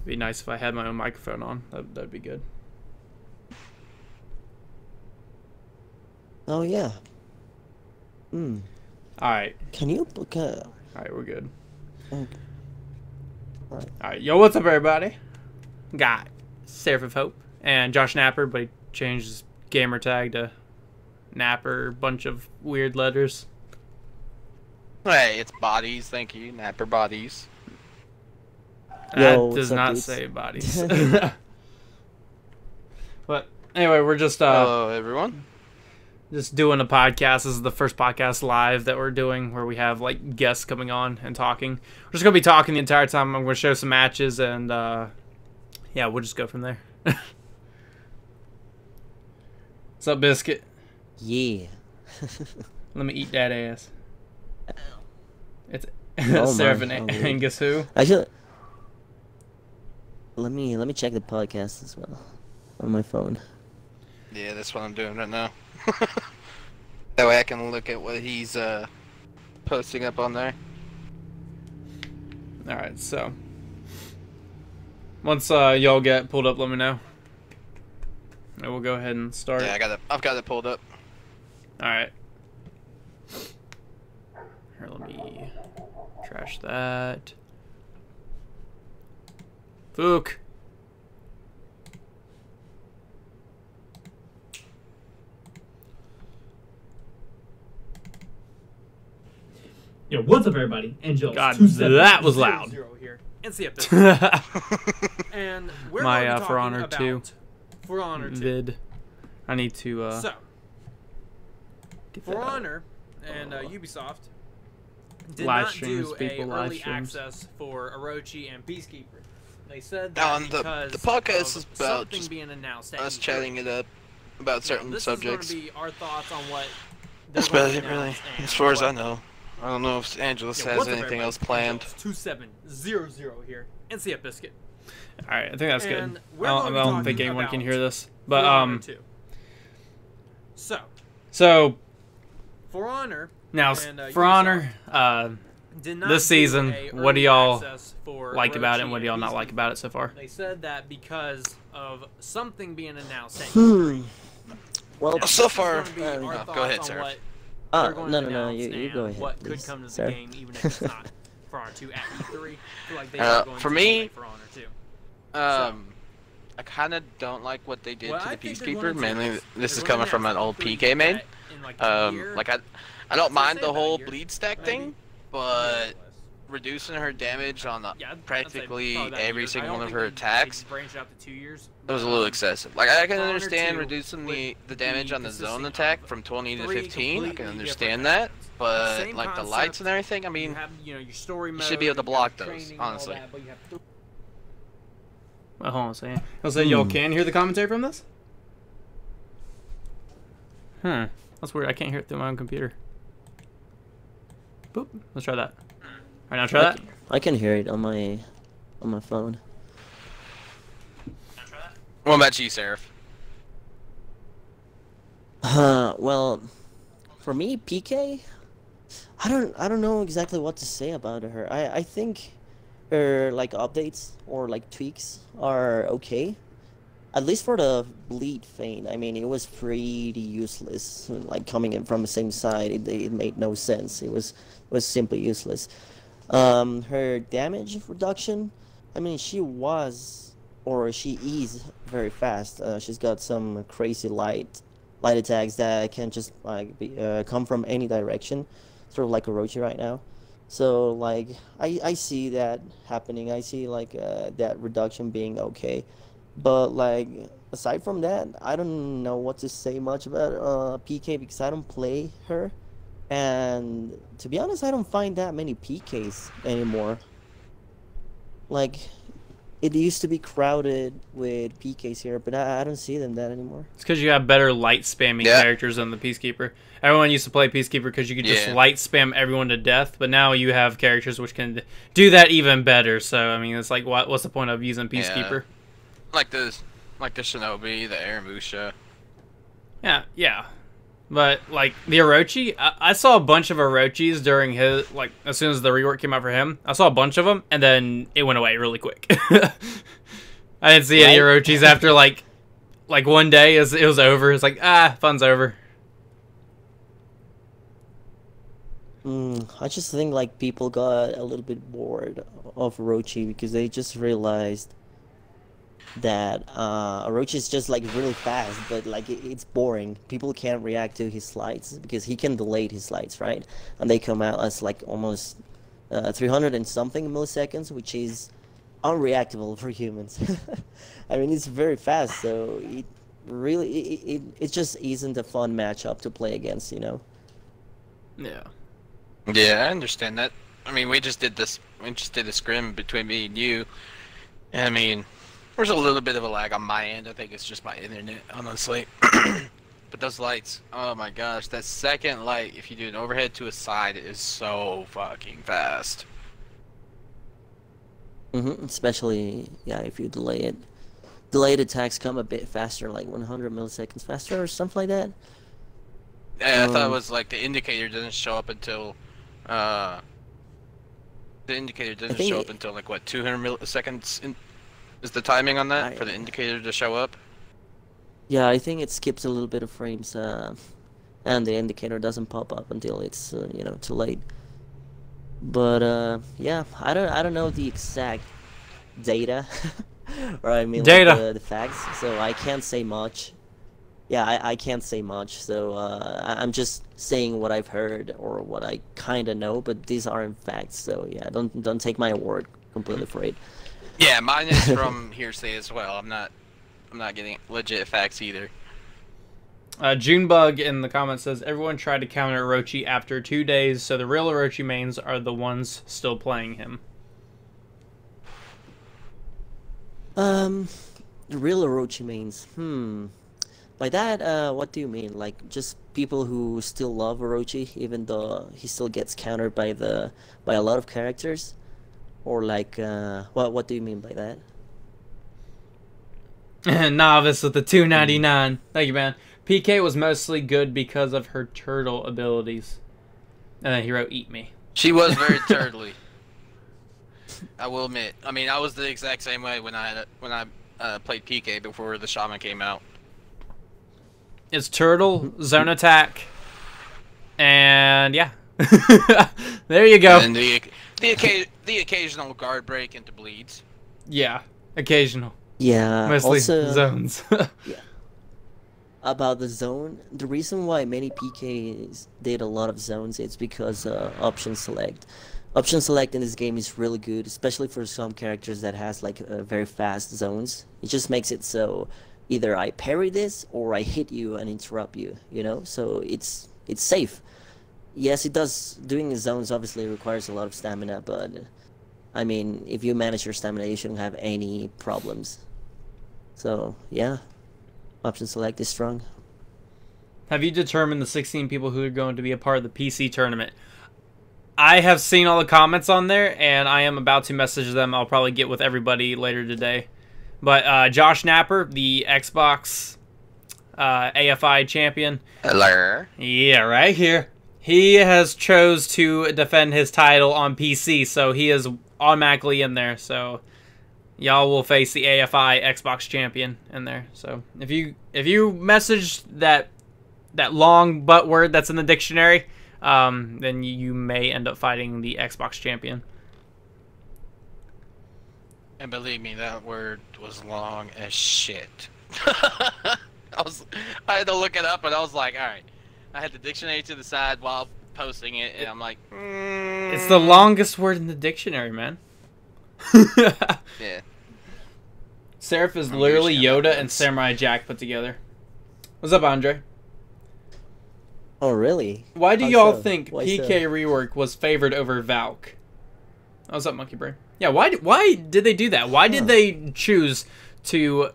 It'd be nice if I had my own microphone on. That'd be good. Oh yeah. Alright. Can you book a... Alright, we're good. Okay. Alright. Alright, yo, what's up, everybody? Got Seraph of Hope and Josh Napper, but he changed his gamer tag to Napper, bunch of weird letters. Hey, it's bodies, thank you. Napper bodies. That Yo, does what's up, not dudes? say bodies. But anyway, we're just Hello, everyone. just doing a podcast. This is the first podcast live that we're doing where we have like guests coming on and talking. We're just gonna be talking the entire time. I'm gonna show some matches and yeah, we'll just go from there. What's up, Biscuit? Yeah. Let me eat that ass. It's Oh, Seraph my. and Oh, Angus who? I should... Let me check the podcast as well on my phone. Yeah, that's what I'm doing right now. That way I can look at what he's posting up on there. Alright, so once y'all get pulled up, let me know. And we'll go ahead and start. Yeah, I've got it pulled up. Alright. Here, let me trash that. Fook. Yo, what's up, everybody? Angels. God, that was loud. Here. And see if And we're my going to be For talking Honor about 2 For Honor 2. vid. I need to So, get For that out. Honor and Ubisoft did Live not streams, do people, a live early streams. access for Orochi and Peacekeeper. They said Now, that the because podcast of is about something just being announced. us chatting it up about certain this subjects. Is going to be our thoughts on what That's they're about going it, to really. announce and As far as I what- know. I don't know if Angelus Yo, has what's up, anything everybody? else planned. Angels 2700 here. And see a biscuit. Alright, I think that's good. And I we're don't, going to I be don't think talking anyone can about hear this. But For Honor 2. so For Honor now and, For Honor, did not this do season, a what do early y'all access for like about it Orochi and what do y'all not like Peacekeeper. about it so far? They said that because of something being announced. Well, Now, So this is far- gonna be no, our go ahead, thoughts on sir. what they're going no, to no, no, announce you go and ahead, what please, could come to the sir. game, even if it's not For Honor 2 at E3. I feel like they are going for to me, delay For Honor 2. I kind of don't like what they did What to I the think they're Peacekeeper. gonna do Mainly, is this they're is gonna coming from an announce old something PK main. that in like a year, Like I don't I'd mind say the about a whole year, bleed stack maybe. thing, but reducing her damage on Yeah, I'd say practically probably about a every year. I single don't one of think her they attacks, branched out to 2 years. it was a little excessive. Like I can For Honor understand 2 reducing the would damage be on the zone consisting attack of from 20 to 3 15. I completely can different understand that, factions. but Same like the concept, lights and everything, I You mean, have, your story you mode, should be able to you block have those, training and all honestly. that, but you have Well, hold on a second. I'll say y'all can hear the commentary from this? Huh. That's weird. I can't hear it through my own computer. Boop. Let's try that. Alright, now try that. I can hear it on my phone. What about you, Seraph? Well, for me, PK, I don't know exactly what to say about her. I think her like updates or like tweaks are okay. At least for the bleed feint. I mean, it was pretty useless. Like coming in from the same side, it made no sense. It was simply useless. Her damage reduction, I mean, she is very fast. She's got some crazy light attacks that can just like come from any direction, sort of like Orochi right now. So like I see that happening. I see like that reduction being okay, but like aside from that, I don't know what to say much about PK because I don't play her, and to be honest, I don't find that many PKs anymore. Like, it used to be crowded with PKs here, but I don't see them that anymore. It's because you have better light spamming characters than the Peacekeeper. Everyone used to play Peacekeeper because you could just light spam everyone to death, but now you have characters which can do that even better. So I mean, it's like, what's the point of using Peacekeeper? Like the Shinobi, the Aramusha. Yeah. But like the orochi, I saw a bunch of orochis during his like as soon as the rework came out for him. I saw a bunch of them, and then it went away really quick. I didn't see any orochis after like one day. It was over. It's like fun's over. I just think like people got a little bit bored of orochi because they just realized that orochi is just like really fast, but like it's boring. People can't react to his slides because he can delay his slides, right? And they come out as like almost 300 and something milliseconds, which is unreactable for humans. I mean, it's very fast, so it really it just isn't a fun matchup to play against, you know? Yeah. Yeah, I understand that. I mean, we just did this. We just did a scrim between me and you. And I mean, there's a little bit of a lag on my end. I think it's just my internet, honestly. But those lights, oh my gosh, that second light, if you do an overhead to a side, is so fucking fast. Especially, yeah, if you delay it. Delayed attacks come a bit faster, like 100 milliseconds faster or something like that. Yeah, I thought it was like the indicator doesn't show up until, the indicator doesn't show up until like what, 200 milliseconds is the timing on that for the indicator to show up? Yeah, I think it skips a little bit of frames, and the indicator doesn't pop up until it's you know, too late. But yeah, I don't know the exact data, or I mean like the facts, so I can't say much. Yeah, I can't say much, so I'm just saying what I've heard or what I kind of know, but these aren't facts, so yeah, don't take my word completely for it. Yeah, mine is from hearsay as well. I'm not getting legit facts either. Junebug in the comments says everyone tried to counter Orochi after 2 days, so the real Orochi mains are the ones still playing him. The real Orochi mains, By that, what do you mean? Like just people who still love Orochi, even though he still gets countered by a lot of characters, or like what do you mean by that? Novice with the 299. Thank you, man. PK was mostly good because of her turtle abilities. And then he wrote, "Eat me." She was very turtly. I will admit. I mean, I was the exact same way when I played PK before the Shaman came out. It's turtle, zone attack, and yeah. There you go. And the occasional guard break into bleeds. Yeah, occasional. Yeah, mostly also, zones. Yeah. About the zone, the reason why many PKs did a lot of zones, it's because option select. Option select in this game is really good, especially for some characters that has like very fast zones. It just makes it so either I parry this or I hit you and interrupt you, you know? So it's safe. Yes, it does. Doing zones obviously requires a lot of stamina, but I mean, if you manage your stamina, you shouldn't have any problems. So, yeah. Option select is strong. Have you determined the 16 people who are going to be a part of the PC tournament? I have seen all the comments on there, and I am about to message them. I'll probably get with everybody later today. But Josh Napper, the Xbox AFI champion. Hello. Yeah, right here. He has chose to defend his title on PC, so he is automatically in there. So y'all will face the AFI Xbox champion in there. So if you message that long butt word that's in the dictionary, then you may end up fighting the Xbox champion. And believe me, that word was long as shit. I had to look it up, and I was like, all right. I had the dictionary to the side while posting it, and I'm like, It's the longest word in the dictionary, man. Yeah. Seraph is literally Yoda and Samurai Jack put together. What's up, Andre? Oh, really? Why do y'all think PK rework was favored over Valk? What's up, Monkey Brain? Yeah, why did they do that? Why did they choose to,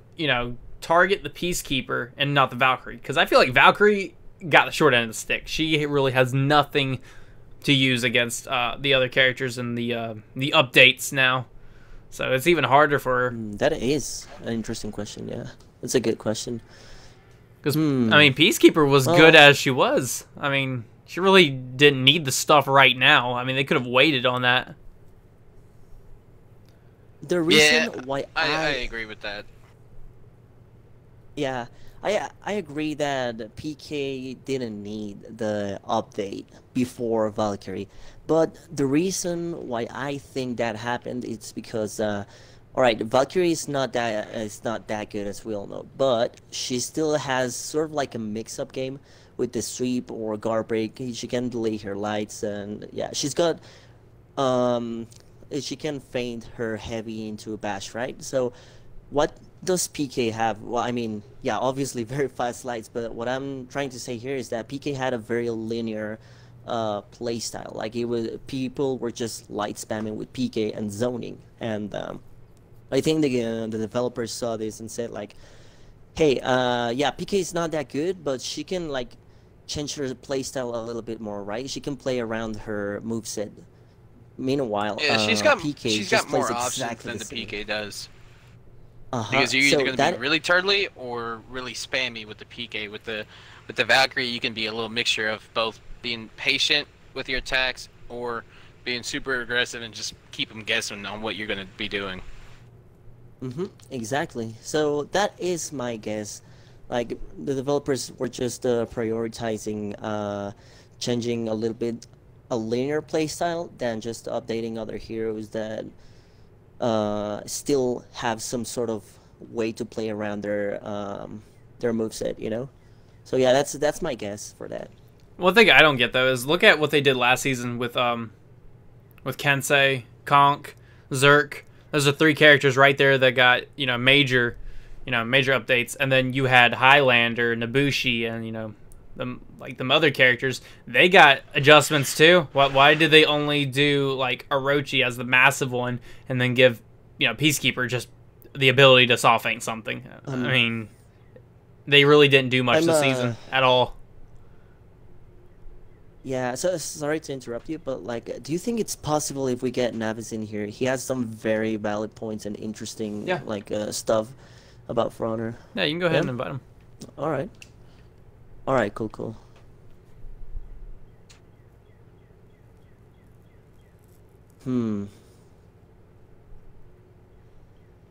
target the Peacekeeper and not the Valkyrie? Because I feel like Valkyrie got the short end of the stick. She really has nothing to use against the other characters in the updates now. So it's even harder for her. That is an interesting question, yeah. That's a good question. Because I mean, Peacekeeper was good as she was. I mean, she really didn't need the stuff right now. I mean, they could have waited on that. The reason why I agree with that. Yeah, I agree that PK didn't need the update before Valkyrie, but the reason why I think that happened is because all right, Valkyrie is not that good, as we all know, but she still has sort of like a mix-up game with the sweep or guard break. She can delay her lights, and yeah, she's got she can feint her heavy into a bash, right? So what does PK have? Well, I mean, yeah, obviously very fast lights, but what I'm trying to say here is that PK had a very linear play style. Like, people were just light spamming with PK and zoning, and I think the developers saw this and said like, hey, yeah, PK is not that good, but she can like change her playstyle a little bit more, right? She can play around her moveset. Meanwhile, yeah, she's got more options than the PK does. Because you're either going to be really turtly or really spammy with the PK. With the Valkyrie, you can be a little mixture of both being patient with your attacks or being super aggressive and just keep them guessing on what you're going to be doing. Exactly. So that is my guess. Like, the developers were just prioritizing changing a little bit a linear playstyle than just updating other heroes that still have some sort of way to play around their moveset, you know? So yeah, that's my guess for that. One thing I don't get though is look at what they did last season with Kensei, Conk, Zerk. Those are 3 characters right there that got, major updates, and then you had Highlander, Nabushi, and them other characters. They got adjustments too. Why did they only do like Orochi as the massive one, and then give Peacekeeper just the ability to soft feint something? I mean, they really didn't do much this season at all. Yeah, so sorry to interrupt you, but like, do you think it's possible if we get Navis in here? He has some very valid points and interesting stuff about For Honor. Yeah, you can go ahead and invite him. All right. All right, cool.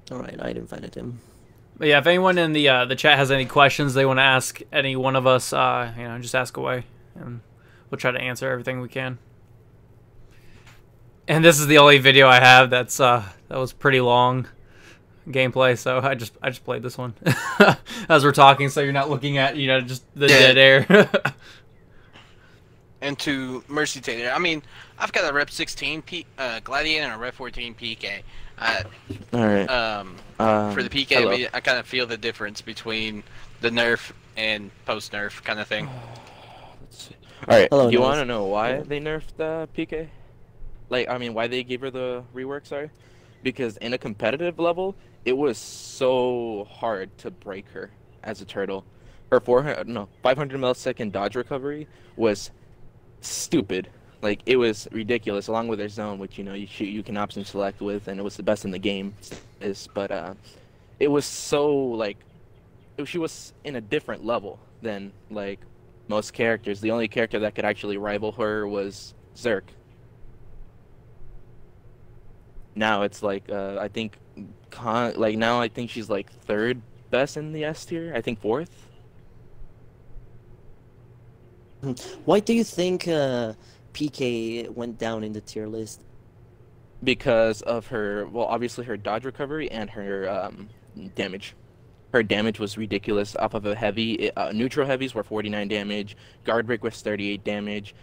All right, I invited him. But yeah, if anyone in the chat has any questions they want to ask any one of us, just ask away, and we'll try to answer everything we can. And this is the only video I have that was pretty long gameplay, so I just played this one as we're talking, so you're not looking at just the dead air. And to Mercy Taylor, I mean, I've got a Rep 16 Gladiator and a Rep 14 PK. Alright. For the PK, I kind of feel the difference between the nerf and post nerf kind of thing. Alright, do you want to know why they nerfed PK? Like, I mean, why they gave her the rework, sorry? Because in a competitive level, it was so hard to break her as a turtle. Her 500 millisecond dodge recovery was stupid. Like, it was ridiculous, along with her zone, which you can option select with, and it was the best in the game. But it was so like she was in a different level than like most characters. The only character that could actually rival her was Zerk. Now it's like I think now I think she's like 3rd best in the S tier. I think 4th. Why do you think PK went down in the tier list? Because of her, well, obviously her dodge recovery and her damage. Her damage was ridiculous off of a heavy. Neutral heavies were 49 damage. Guard break was 38 damage.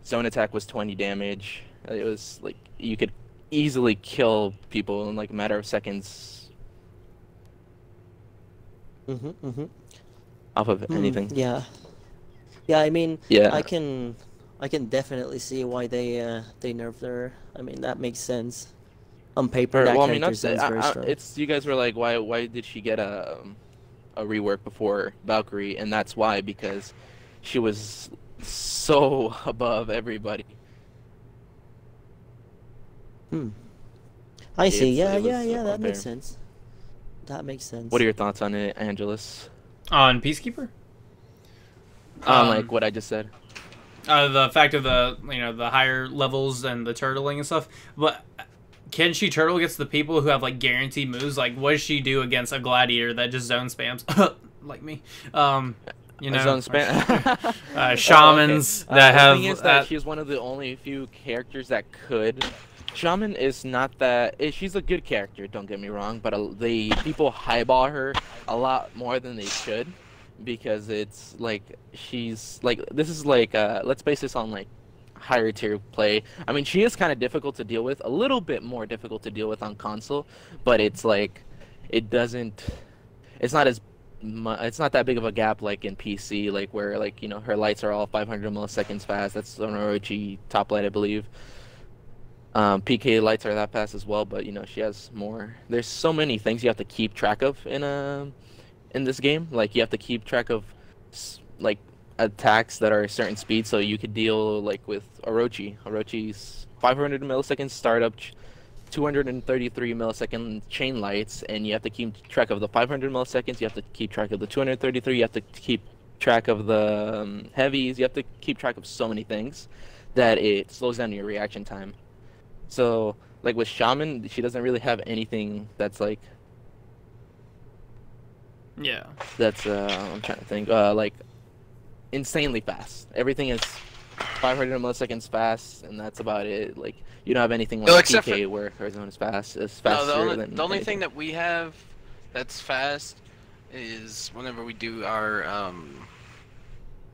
Zone attack was 20 damage. It was like you could easily kill people in like a matter of seconds. Off of anything. Yeah. I mean, yeah. I can definitely see why they nerfed her. I mean, that makes sense. On paper, that character sounds very strong. It's you guys were like, why did she get a rework before Valkyrie? And that's why, because she was so above everybody. I see. Yeah, that makes sense. That makes sense. What are your thoughts on it, Angelus? On Peacekeeper? Like what I just said. The fact of the the higher levels and the turtling and stuff, but can she turtle against the people who have like guaranteed moves? Like, what does she do against a gladiator that just zone spams, like me? Zone spam. Shamans that have. The thing is that she's one of the only few characters that could. Shaman is not that. She's a good character, don't get me wrong, but the people highball her a lot more than they should, because it's like she's like this is like let's base this on like higher tier play. I mean, she is kind of difficult to deal with, a little bit more difficult to deal with on console, but it's like it's not that big of a gap like in PC, like where like her lights are all 500 milliseconds fast. That's an orochi top light, I believe. PK lights are that fast as well, but she has more. There's so many things you have to keep track of in this game. Like you have to keep track of like attacks that are a certain speed, so you could deal like with orochi. Orochi's 500 milliseconds startup, 233 millisecond chain lights, and you have to keep track of the 500 milliseconds. You have to keep track of the 233. You have to keep track of the heavies. You have to keep track of so many things that it slows down your reaction time. So like with Shaman, she doesn't really have anything that's like that's I'm trying to think like insanely fast. Everything is 500 milliseconds fast, and that's about it. Like you don't have anything like PK where her zone is fast. It's faster than the only thing that we have that's fast is whenever we do our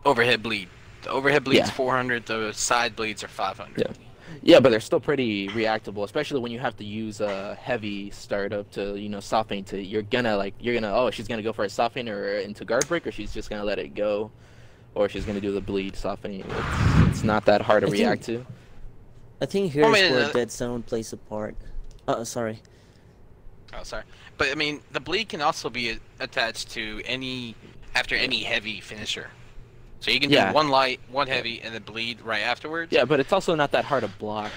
overhead bleed. The overhead bleed's 400. The side bleeds are 500. Yeah, but they're still pretty reactable, especially when you have to use a heavy startup to soft feint. You're gonna she's gonna go for a soft feint or into guard break, or she's just gonna let it go. Or she's gonna do the bleed soft feint. It's not that hard to react to. I think here's where Dead Zone plays a part. Sorry. Oh, sorry. But I mean, the bleed can also be attached to after any heavy finisher. So you can do one light, one heavy, and then bleed right afterwards. Yeah, but it's also not that hard to block.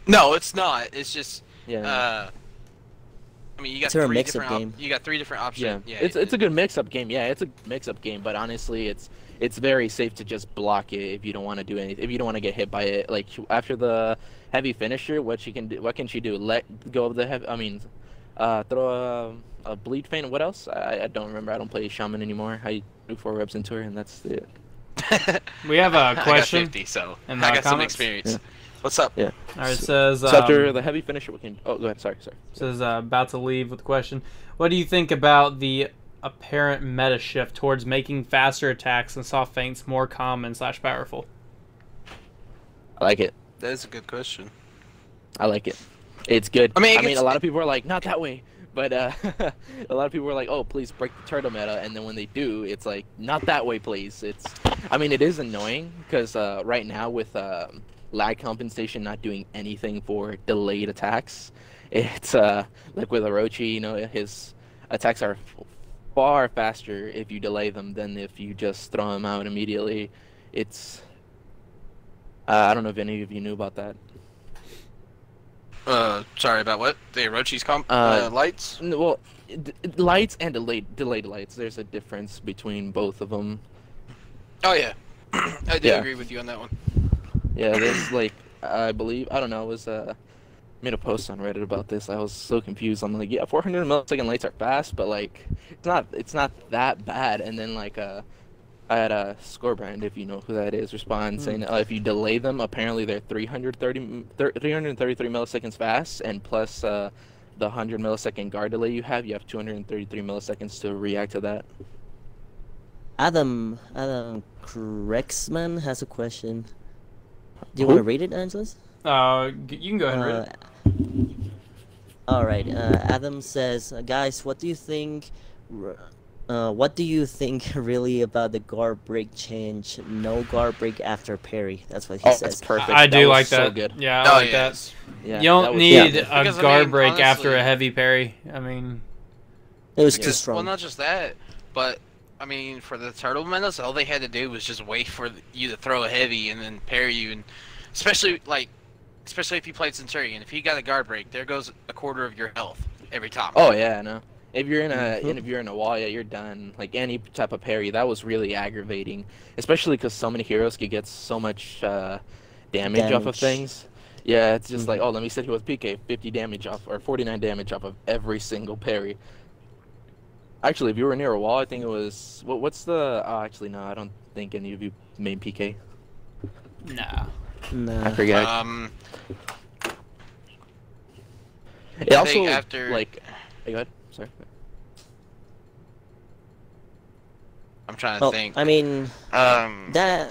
No, it's not. It's just I mean, you got three different game. You got 3 different options. Yeah, it's a good mix-up game. Yeah, it's a mix-up game, but honestly, it's very safe to just block it if you don't want to do anything. If you don't want to get hit by it, like after the heavy finisher, what can she do? Let go of the heavy. I mean, throw a bleed feint. What else? I don't remember. I don't play Shaman anymore. I do 4 reps in Centurion, and that's it. We have a question. I got 50, so I got some experience. Yeah. What's up? Yeah. All right, it says... so after the heavy finisher, we can... Oh, go ahead. Sorry. Says, about to leave with a question. What do you think about the apparent meta shift towards making faster attacks and soft feints more common / powerful? I like it. That is a good question. I like it. It's good. I mean, a lot of people are like, not that way. But a lot of people are like, oh, please break the turtle meta. And then when they do, it's like, not that way, please. I mean, it is annoying because right now with... lag compensation not doing anything for delayed attacks. It's like with orochi, his attacks are far faster if you delay them than if you just throw them out immediately. It's I don't know if any of you knew about that. Sorry, about what? The orochi's lights? Well, lights and delayed lights. There's a difference between both of them. Oh yeah, I do agree with you on that one. Yeah, there's like, I believe, I don't know, made a post on Reddit about this. I was so confused. I'm like, yeah, 400 millisecond lights are fast, but like, it's not that bad. And then like, I had a Scorebrand, if you know who that is, respond saying if you delay them, apparently they're 333 milliseconds fast, and plus the 100 millisecond guard delay you have 233 milliseconds to react to that. Adam Krexman has a question. Do you want to read it, Angeles? You can go ahead and read it. Alright, Adam says, guys, what do you think really about the guard break change? No guard break after parry. That's what he says. That's perfect. I do like that. So good. Yeah, I like that. Yeah, you don't need a guard break honestly, after a heavy parry. I mean... It was too strong. Well, not just that, but... I mean, for the turtle menace, all they had to do was just wait for you to throw a heavy and then parry you, and especially if you played Centurion, if he got a guard break, there goes a quarter of your health every time. Oh yeah, I know. If you're in a if you're in a wall, yeah, you're done. Like any type of parry, that was really aggravating, especially because so many heroes could get so much damage off of things. Yeah, it's just like, oh, let me sit here with PK, 50 damage off, or 49 damage off of every single parry. Actually, if you were near a wall, I think it was... What's the... Oh, actually, no, I don't think any of you made PK. Nah. I forget. It also, after... like... Hey, go ahead. Sorry. I'm trying to think. I mean... that...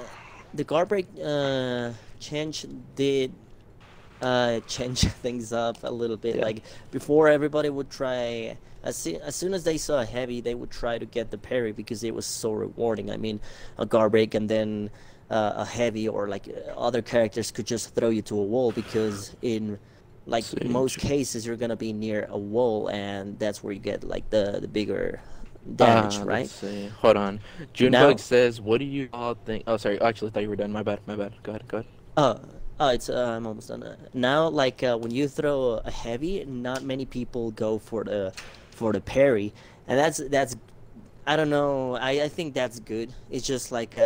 The Guardbreak change did... change things up a little bit. Like before, everybody would try as soon as they saw a heavy, they would try to get the parry because it was so rewarding. I mean, a guard break and then a heavy or like other characters could just throw you to a wall, because in like most cases you're gonna be near a wall, and that's where you get like the bigger damage, right? Let's see. Hold on. Junebug says, "What do you all think?" Oh, sorry. Actually, I thought you were done. My bad. Go ahead. It's I'm almost done. Now, like when you throw a heavy, not many people go for the parry, and that's I don't know. I think that's good. It's just like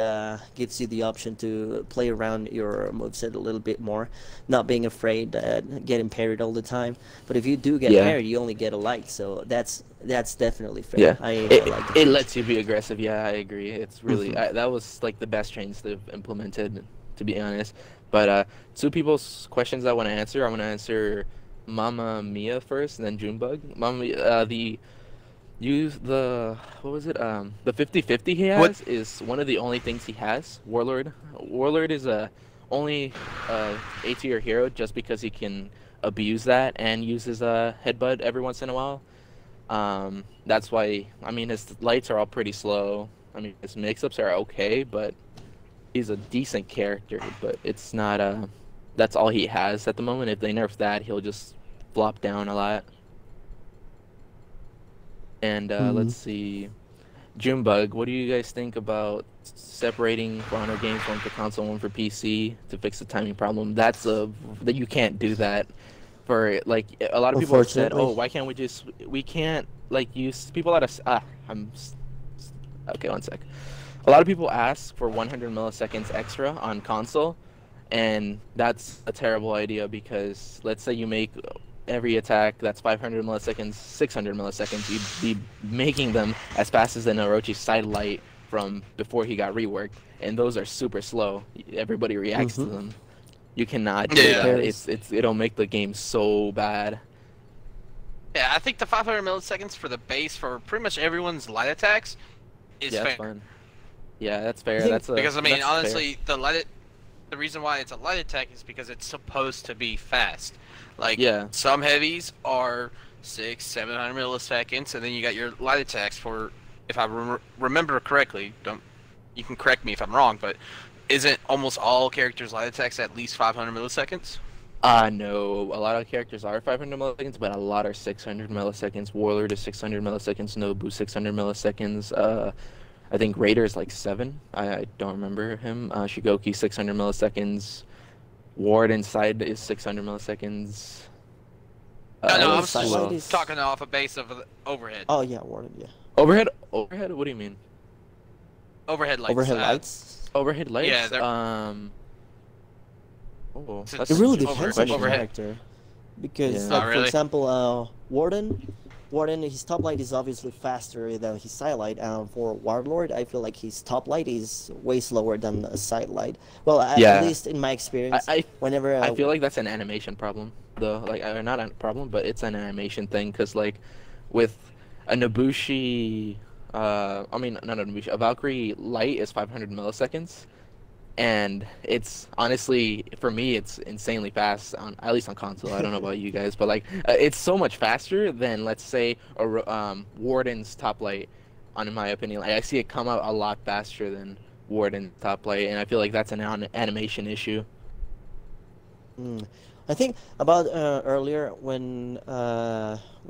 gives you the option to play around your moveset a little bit more, not being afraid that getting parried all the time. But if you do get parried, you only get a light, so that's definitely fair. Yeah, I like it lets you be aggressive. Yeah, I agree. It's really that was like the best change they've implemented, to be honest. But two people's questions I want to answer. I want to answer Mama Mia first, and then Junebug. Mama Mia, what was it? The 50/50 he has is one of the only things he has. Warlord is only A tier hero just because he can abuse that and use his headbutt every once in a while. That's why, I mean, his lights are all pretty slow. I mean, his mix-ups are okay, but he's a decent character, but it's not that's all he has at the moment. If they nerf that, he'll just flop down a lot. And let's see, Junebug, what do you guys think about separating Honor games, one for console, one for PC, to fix the timing problem? That you can't do that. For like a lot of people have said, oh, why can't we can't like use people out of okay, one sec. A lot of people ask for 100 milliseconds extra on console, and that's a terrible idea, because let's say you make every attack that's 500 milliseconds 600 milliseconds, you'd be making them as fast as an Orochi side light from before he got reworked, and those are super slow. Everybody reacts to them. You cannot do that. It'll make the game so bad. Yeah, I think the 500 milliseconds for the base for pretty much everyone's light attacks is fair. That's fine. Yeah, that's fair. Because I mean, honestly, the reason why it's a light attack is because it's supposed to be fast. Like some heavies are 600-700 milliseconds, and then you got your light attacks for, if I remember correctly, you can correct me if I'm wrong, but isn't almost all characters' light attacks at least 500 milliseconds? No, a lot of characters are 500 milliseconds, but a lot are 600 milliseconds. Warlord is 600 milliseconds. Nobu 600 milliseconds. I think Raider is like 7. I don't remember him. Shugoki 600 milliseconds. Ward inside is 600 milliseconds. No, I'm talking off a base of overhead. Oh yeah, Ward, yeah. Overhead? Overhead? What do you mean? Overhead lights. Overhead lights? Overhead lights? Yeah, it really depends on the character. Because, for example, Warden, his top light is obviously faster than his side light. For Warlord, I feel like his top light is way slower than a side light. Well, at least in my experience, whenever I feel like that's an animation problem, though. Like, not a problem, but it's an animation thing. Because, like, with a Nobushi, not a Nobushi, a Valkyrie light is 500 milliseconds. And it's honestly, for me, it's insanely fast, at least on console. I don't know about you guys, but like it's so much faster than, let's say, a Warden's top light. In my opinion, like, I see it come out a lot faster than Warden's top light, and I feel like that's an animation issue. I think about earlier when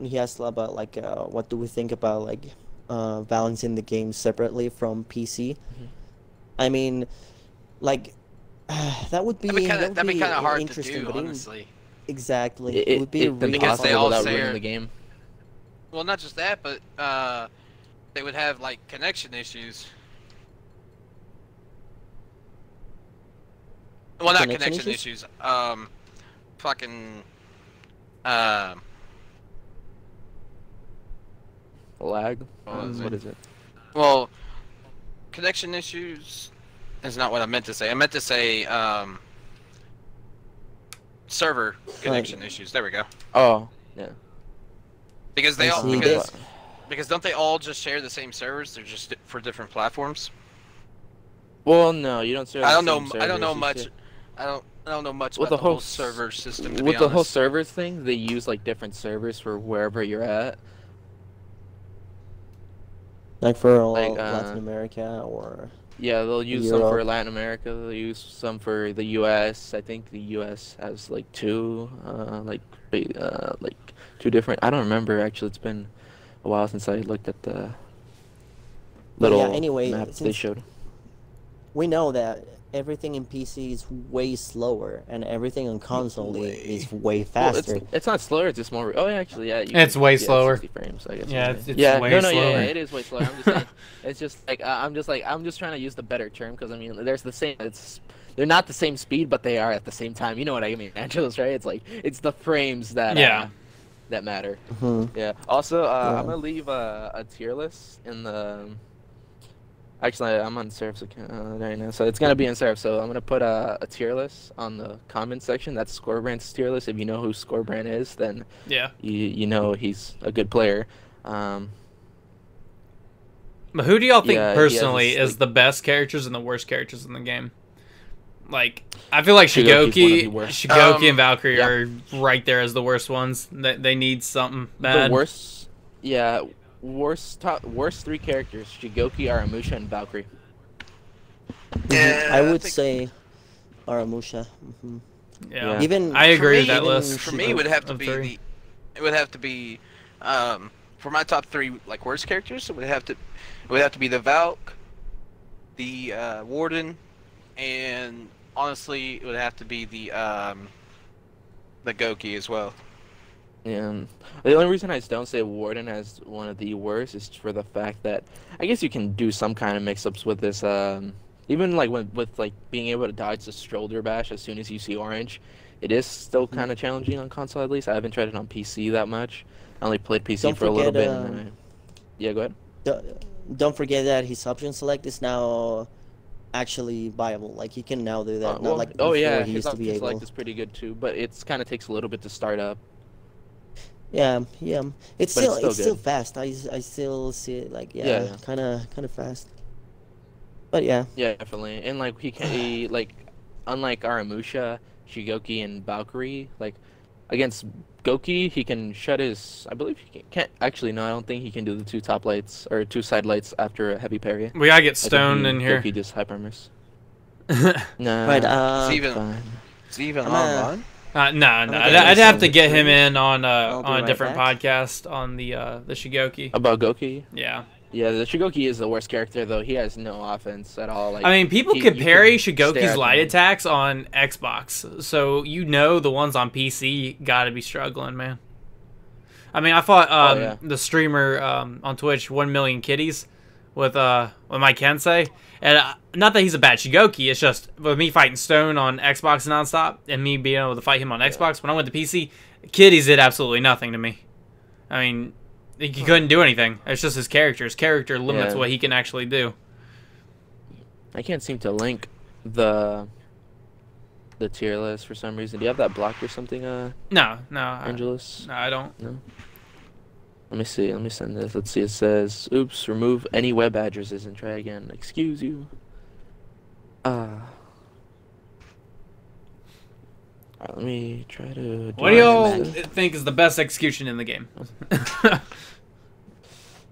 he asked about like what do we think about like balancing the game separately from PC. I mean, like, that would be kind of hard interesting, to do, honestly. Exactly. It would be really because they all without share ruining the game. well, not just that, but they would have like connection issues. Well, not connection issues. Fucking. Lag. What is it? Well, connection issues is not what I meant to say. I meant to say server connection issues. There we go. Oh, yeah. Because because don't they all just share the same servers? They're just for different platforms. Well, no, you don't share. I don't know much. I don't know much about the whole server system. With the whole servers thing, they use like different servers for wherever you're at. Like for Latin America or... Yeah, they'll use Europe. some for Latin America, they'll use some for the US. I think the US has like two different... I don't remember, actually. It's been a while since I looked at the little map they showed. We know that everything in PC is way slower, and everything on console is way faster. Well, it's not slower, it's just more... Oh, actually, yeah. It's way slower. 60 frames, I guess. Yeah, it's way slower. Yeah, it is way slower. I'm just saying, it's just like, I'm just trying to use the better term, because, I mean, there's the same... They're not the same speed, but they are at the same time. You know what I mean, Angelos, right? It's like, it's the frames that... that matter. Yeah. Also, I'm gonna leave a tier list in the... Actually, I'm on Seraph's account right now, so it's gonna be in Seraph. So I'm gonna put a tier list on the comment section. That's Scorebrand's tier list. If you know who Scorebrand is, then you know he's a good player. But who do y'all think personally is the best characters and the worst characters in the game? Like, I feel like Shugoki and Valkyrie are right there as the worst ones. They need something bad. The worst, worst three characters: Shugoki, Aramusha, and Valkyrie. I would say Aramusha. Yeah. Even I agree with that list. For me, it would have to be for my top three like worst characters. It would have to be the Valk, the Warden, and honestly, it would have to be the Goki as well. Yeah, the only reason I don't say Warden as one of the worst is for the fact that I guess you can do some kind of mix-ups with this. Even like with like being able to dodge the shoulder bash as soon as you see orange, it is still kind of challenging on console. At least I haven't tried it on PC that much. I only played PC for a little bit. Yeah, go ahead. Don't forget that his option select is now actually viable. Like he can now do that. Not like before he used to be able. Select is pretty good too, but it's kind of takes a little bit to start up. Yeah. It's still fast. I still see it like kind of fast. But yeah. Yeah, definitely. And like he like unlike Aramusha, Shugoki, and Valkyrie, like against Goki, he can shut his. I believe he can't. Actually, no, I don't think he can do the two top lights or two side lights after a heavy parry. We gotta get stoned in here. Goki just hyper miss. No. Right. Is he even online? No. I'd have to get him in on a different podcast on the Shugoki. About Goki? Yeah. Yeah, the Shugoki is the worst character though. He has no offense at all. Like, I mean, people can parry Shugoki's light attacks on Xbox, so you know the ones on PC gotta be struggling, man. I mean, I fought the streamer on Twitch, 1 Million Kitties, with my Kensei, and not that he's a bad Shugoki, it's just with me fighting Stone on Xbox nonstop and me being able to fight him on Xbox. When I went to PC, Kitties did absolutely nothing to me. I mean, he couldn't do anything. It's just his character. His character limits what he can actually do. I can't seem to link the tier list for some reason. Do you have that blocked or something? No, Angelos? No, I don't. No. Let me see. Let me send this. Let's see. It says, "Oops, remove any web addresses and try again." Excuse you. Alright, let me try to. What do y'all think is the best execution in the game?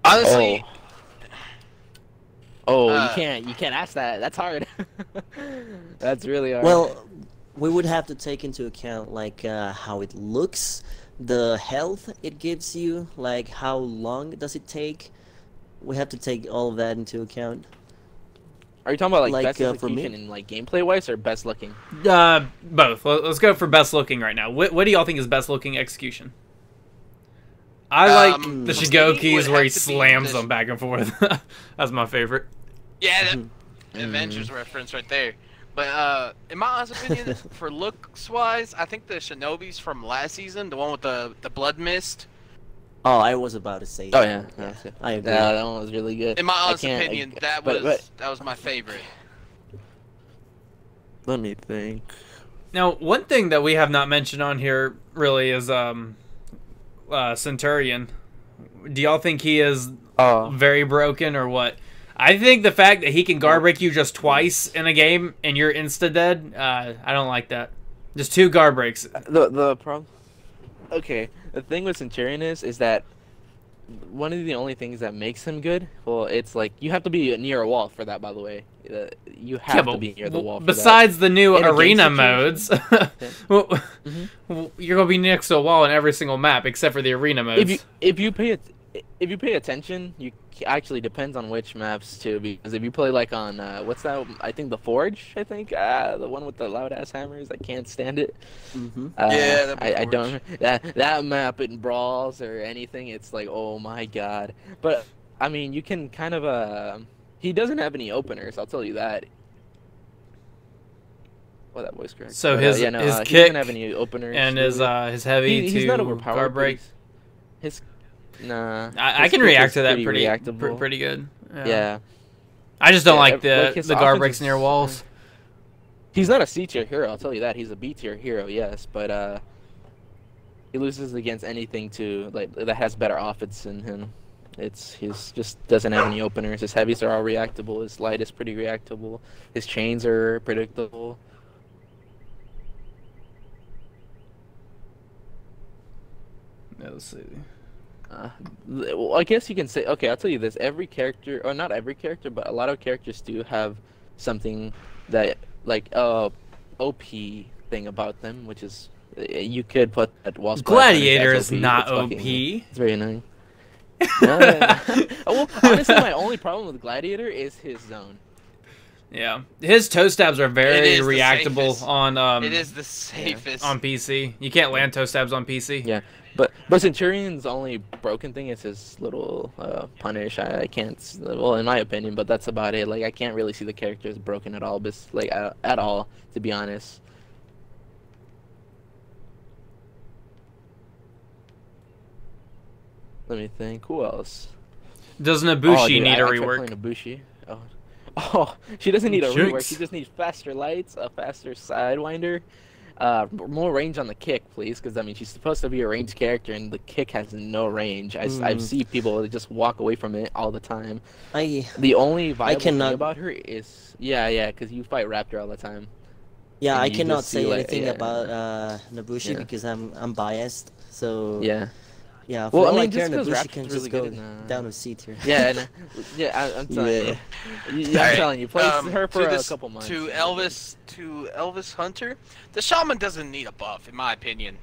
Honestly. You can't ask that. That's hard. That's really hard. Well, we would have to take into account like how it looks, the health it gives you, like how long does it take. We have to take all of that into account. Are you talking about like best execution and like gameplay wise or best looking? Both. Let's go for best looking right now. What do y'all think is best looking execution? I like the Steve Shugokis would where he have to be slams the- them back and forth. That's my favorite. Yeah, that Avengers reference right there. But in my honest opinion, for looks-wise, I think the Shinobis from last season, the one with the blood mist. Oh, I was about to say. Oh that. yeah, I agree. yeah, that one was really good. In my honest opinion, that was my favorite. Let me think. Now, one thing that we have not mentioned on here really is Centurion. Do y'all think he is very broken or what? I think the fact that he can guard break you just twice in a game and you're insta dead, I don't like that. Just 2 guard breaks. The problem. Okay, the thing with Centurion is that one of the only things that makes him good. Well, it's like you have to be near a wall for that. By the way, you have to be near the wall. Besides the new arena modes, well, you're gonna be next to a wall in every single map except for the arena modes. If you pay attention, you actually depends on which maps too. Because if you play like on what's that? I think the Forge. I think the one with the loud ass hammers. I can't stand it. Yeah, I don't. That map in brawls or anything. It's like, oh my god. But I mean, you can kind of he doesn't have any openers. I'll tell you that. Well, that voice crack. So his he kick doesn't have any openers and his heavy he's not to overpowered, guard break. His Nah. I can react to that pretty good. Yeah. I just don't like the his guard breaks near walls. He's not a C tier hero, I'll tell you that. He's a B tier hero, yes, but he loses against anything that has better offense than him. He's just doesn't have any openers. His heavies are all reactable. His light is pretty reactable. His chains are predictable. Let's see. Well, I guess you can say, okay, I'll tell you this. Every character, or not every character, but a lot of characters do have something that, like, OP thing about them, which is, you could put that wall splat. Gladiator is not OP. It's very annoying. Well, honestly, my only problem with Gladiator is his zone. Yeah, his toe stabs are very reactable on. It is the safest on PC. You can't land toe stabs on PC. Yeah, but Centurion's only broken thing is his little punish. I can't. Well, in my opinion, but that's about it. Like I can't really see the character as broken at all. At all, to be honest. Let me think. Who else? Does Nabushi need a rework? Nabushi. Oh, she doesn't need a rework. She just needs faster lights, a faster sidewinder, more range on the kick, please. Because I mean, she's supposed to be a ranged character, and the kick has no range. I see people that just walk away from it all the time. The only viable thing about her is because you fight Raptor all the time. Yeah, I cannot say anything about Nabushi because I'm biased. So yeah, well, I mean, like just because Nabushi can really just go good down to C tier. Yeah, I'm telling you. I'm telling you, play her for a couple months. To Elvis Hunter, the Shaman doesn't need a buff, in my opinion.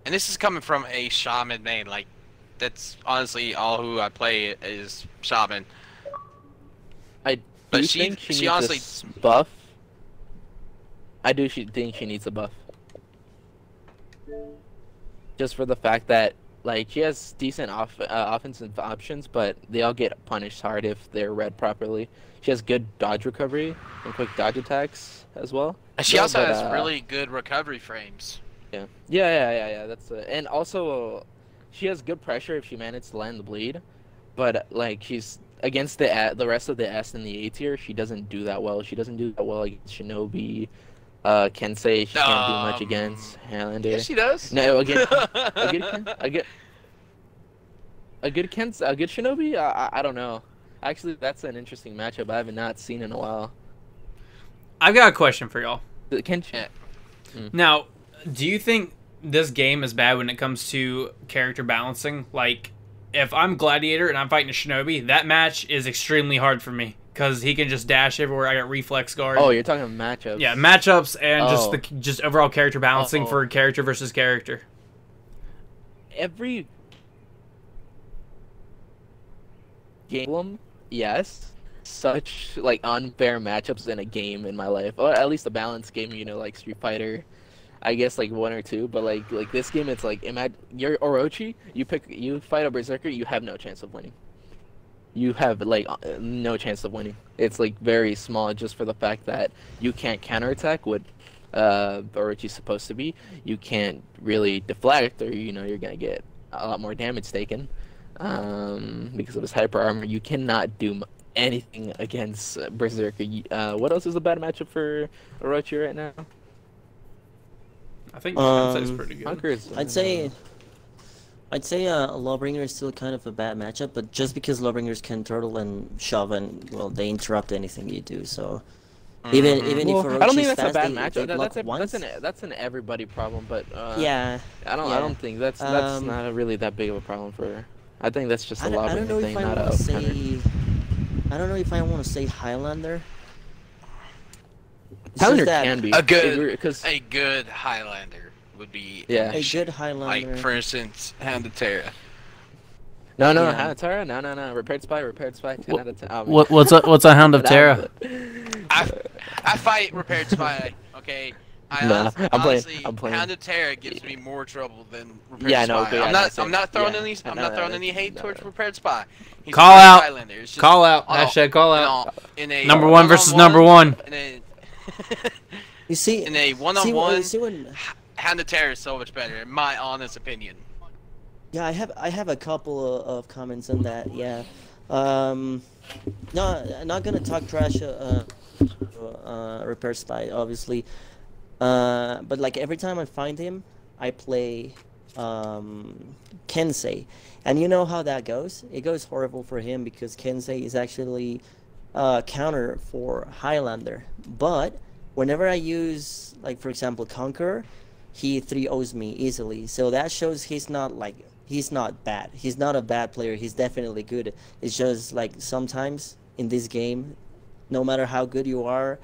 And this is coming from a Shaman main. Like, that's honestly all who I play is Shaman. I think she honestly needs a buff. I do think she needs a buff. Just for the fact that, like, she has decent offensive options, but they all get punished hard if they're read properly. She has good dodge recovery and quick dodge attacks as well. She also has really good recovery frames. Yeah. That's and also she has good pressure if she manages to land the bleed, but like she's against the rest of the S and the A tier, she doesn't do that well. She doesn't do that well against Shinobi. Can say she can't do much against Highlander. Yeah, she does. No, a good Shinobi. I don't know. Actually, that's an interesting matchup I have not seen in a while. I've got a question for y'all. Now, do you think this game is bad when it comes to character balancing? Like, if I'm Gladiator and I'm fighting a Shinobi, that match is extremely hard for me. Because he can just dash everywhere. I got reflex guard. Oh, you're talking matchups. Yeah, matchups and just overall character balancing for character versus character. Every game, yes. Such like unfair matchups in a game in my life, or at least a balanced game. You know, like Street Fighter. I guess like 1 or 2, but like this game, it's like imagine you're Orochi, you fight a Berserker, you have no chance of winning. You have like no chance of winning. It's like very small just for the fact that you can't counterattack what Orochi's supposed to be. You can't really deflect, or you're gonna get a lot more damage taken because of his hyper armor. You cannot do anything against Berserker. What else is a bad matchup for Orochi right now? I think Sensei's pretty good. I'd say Lawbringer is still kind of a bad matchup, but just because Lawbringers can turtle and shove, and well, they interrupt anything you do. So even if Orochi's I don't think that's fast, a bad they matchup. That's an everybody problem, but yeah, I don't think that's not really that big of a problem for. I think that's just a Lawbringer thing, not a counter. I don't know if I want to say Highlander. Highlander can be a good Highlander would be a good Highlander. Like for instance, Hound of Terra. No, Hound of Terra. No. Repaired Spy. 10 out of 10. Oh, what's a Hound of Terra? I fight Repaired Spy. Okay. I'm playing. Hound of Terra gives me more trouble than Repaired Spy. I'm not throwing any hate towards Repaired Spy. He's call out. Call out. Hashtag call out. Number one versus number one. You see, in a one-on-one, Hound of Terra is so much better, in my honest opinion. Yeah, I have a couple of comments on that. Yeah, no, not gonna talk trash. Repair Spy, obviously. But like every time I find him, I play Kensei, and you know how that goes. It goes horrible for him because Kensei is actually counter for Highlander. But whenever I use, like for example, Conqueror, he 3-0s me easily. So that shows he's not bad. He's not a bad player. He's definitely good. It's just like sometimes in this game, no matter how good you are,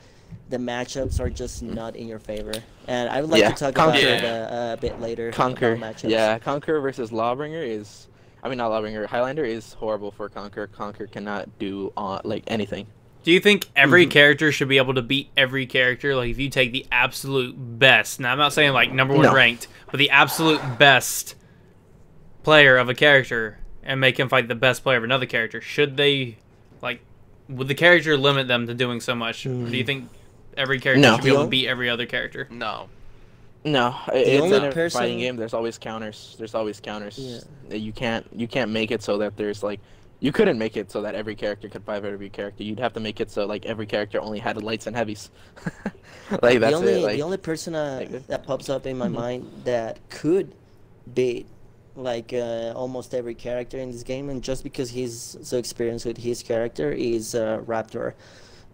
the matchups are just not in your favor. And I would like to talk about it a bit later. Conqueror, matchups. yeah, Conqueror versus Lawbringer is, not Lawbringer, Highlander is horrible for Conqueror. Conqueror cannot do like anything. Do you think every character should be able to beat every character? Like if you take the absolute best, now I'm not saying like number one ranked, but the absolute best player of a character and make him fight the best player of another character, should they, like, would the character limit them to doing so much? Or do you think every character should be able to beat every other character? No. It's in a fighting game. There's always counters. Yeah. You can't make it so that there's like, you couldn't make it so that every character could fight every character. You'd have to make it so like every character only had lights and heavies. Like that's the only person that pops up in my mind that could beat like almost every character in this game, and just because he's so experienced with his character, is Raptor.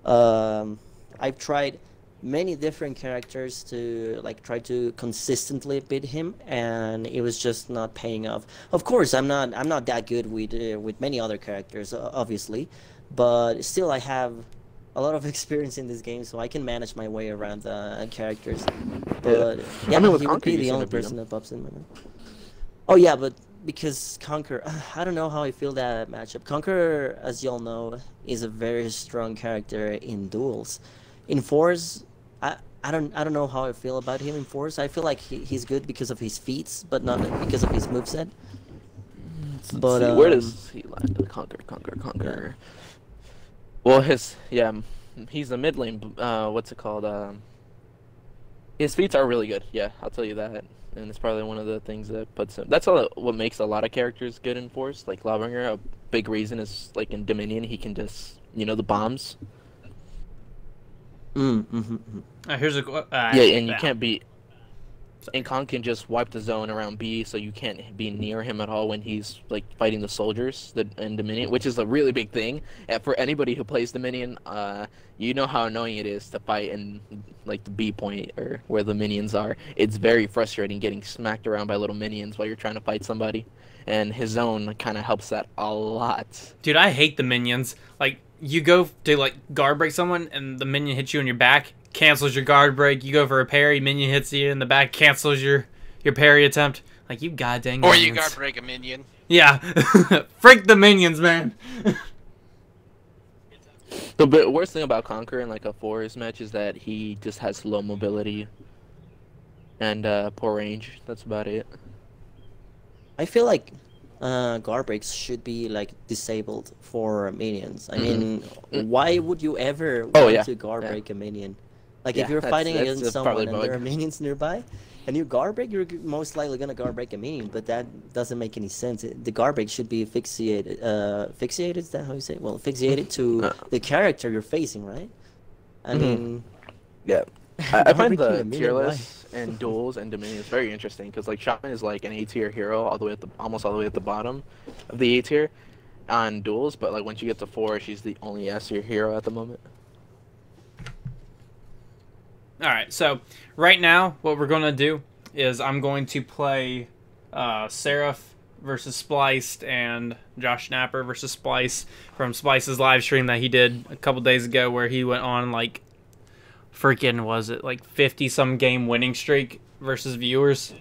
I've tried many different characters to like try to consistently beat him, and it was just not paying off. Of course, I'm not that good with many other characters, obviously, but still I have a lot of experience in this game, so I can manage my way around characters. But yeah, he would be the only person that pops in my mind. Oh yeah, but because Conqueror, I don't know how I feel that matchup. Conqueror, as y'all know, is a very strong character in duels. In fours, I don't know how I feel about him in fours. I feel like he's good because of his feats, but not because of his moveset. But where does he land? Conqueror. Well, he's a mid lane. What's it called? His feats are really good. Yeah, I'll tell you that. And it's probably one of the things that puts him. That's what makes a lot of characters good in Force. Like Lawbringer, a big reason is like in Dominion, he can just the bombs. Here's a and you can't beat. And Khan can just wipe the zone around B, so you can't be near him at all when he's like fighting the soldiers in Dominion, which is a really big thing. And for anybody who plays Dominion, you know how annoying it is to fight in like the B point or where the minions are. It's very frustrating getting smacked around by little minions while you're trying to fight somebody. And his zone kind of helps that a lot. Dude, I hate the minions. Like, you go to like guard break someone, and the minion hits you in your back, cancels your guard break. You go for a parry, minion hits you in the back, cancels your parry attempt. Like, you goddamn Or minions. you guard break a minion. Yeah. Freak the minions, man. The worst thing about Conqueror in like a Forest match is that he just has low mobility. and poor range. That's about it. I feel like guard breaks should be like disabled for minions. I mean, why would you ever want to guard break a minion? Like if you're fighting against someone and there are minions nearby, and you guard break, you're most likely gonna guard break a minion. But that doesn't make any sense. The guard break should be fixated. Fixated, is that how you say it? Well, fixated to the character you're facing, right? I mean, yeah. I find the tier list and duels and dominions very interesting because like Shaman is like an A tier hero all the way at the almost all the way at the bottom of the A tier on duels, but like once you get to 4, she's the only S tier hero at the moment. All right, so right now what we're gonna do is I'm going to play Seraph versus Spliced and Josh Snapper versus Splice from Splice's live stream that he did a couple days ago, where he went on like freaking was it like 50-some game winning streak versus viewers.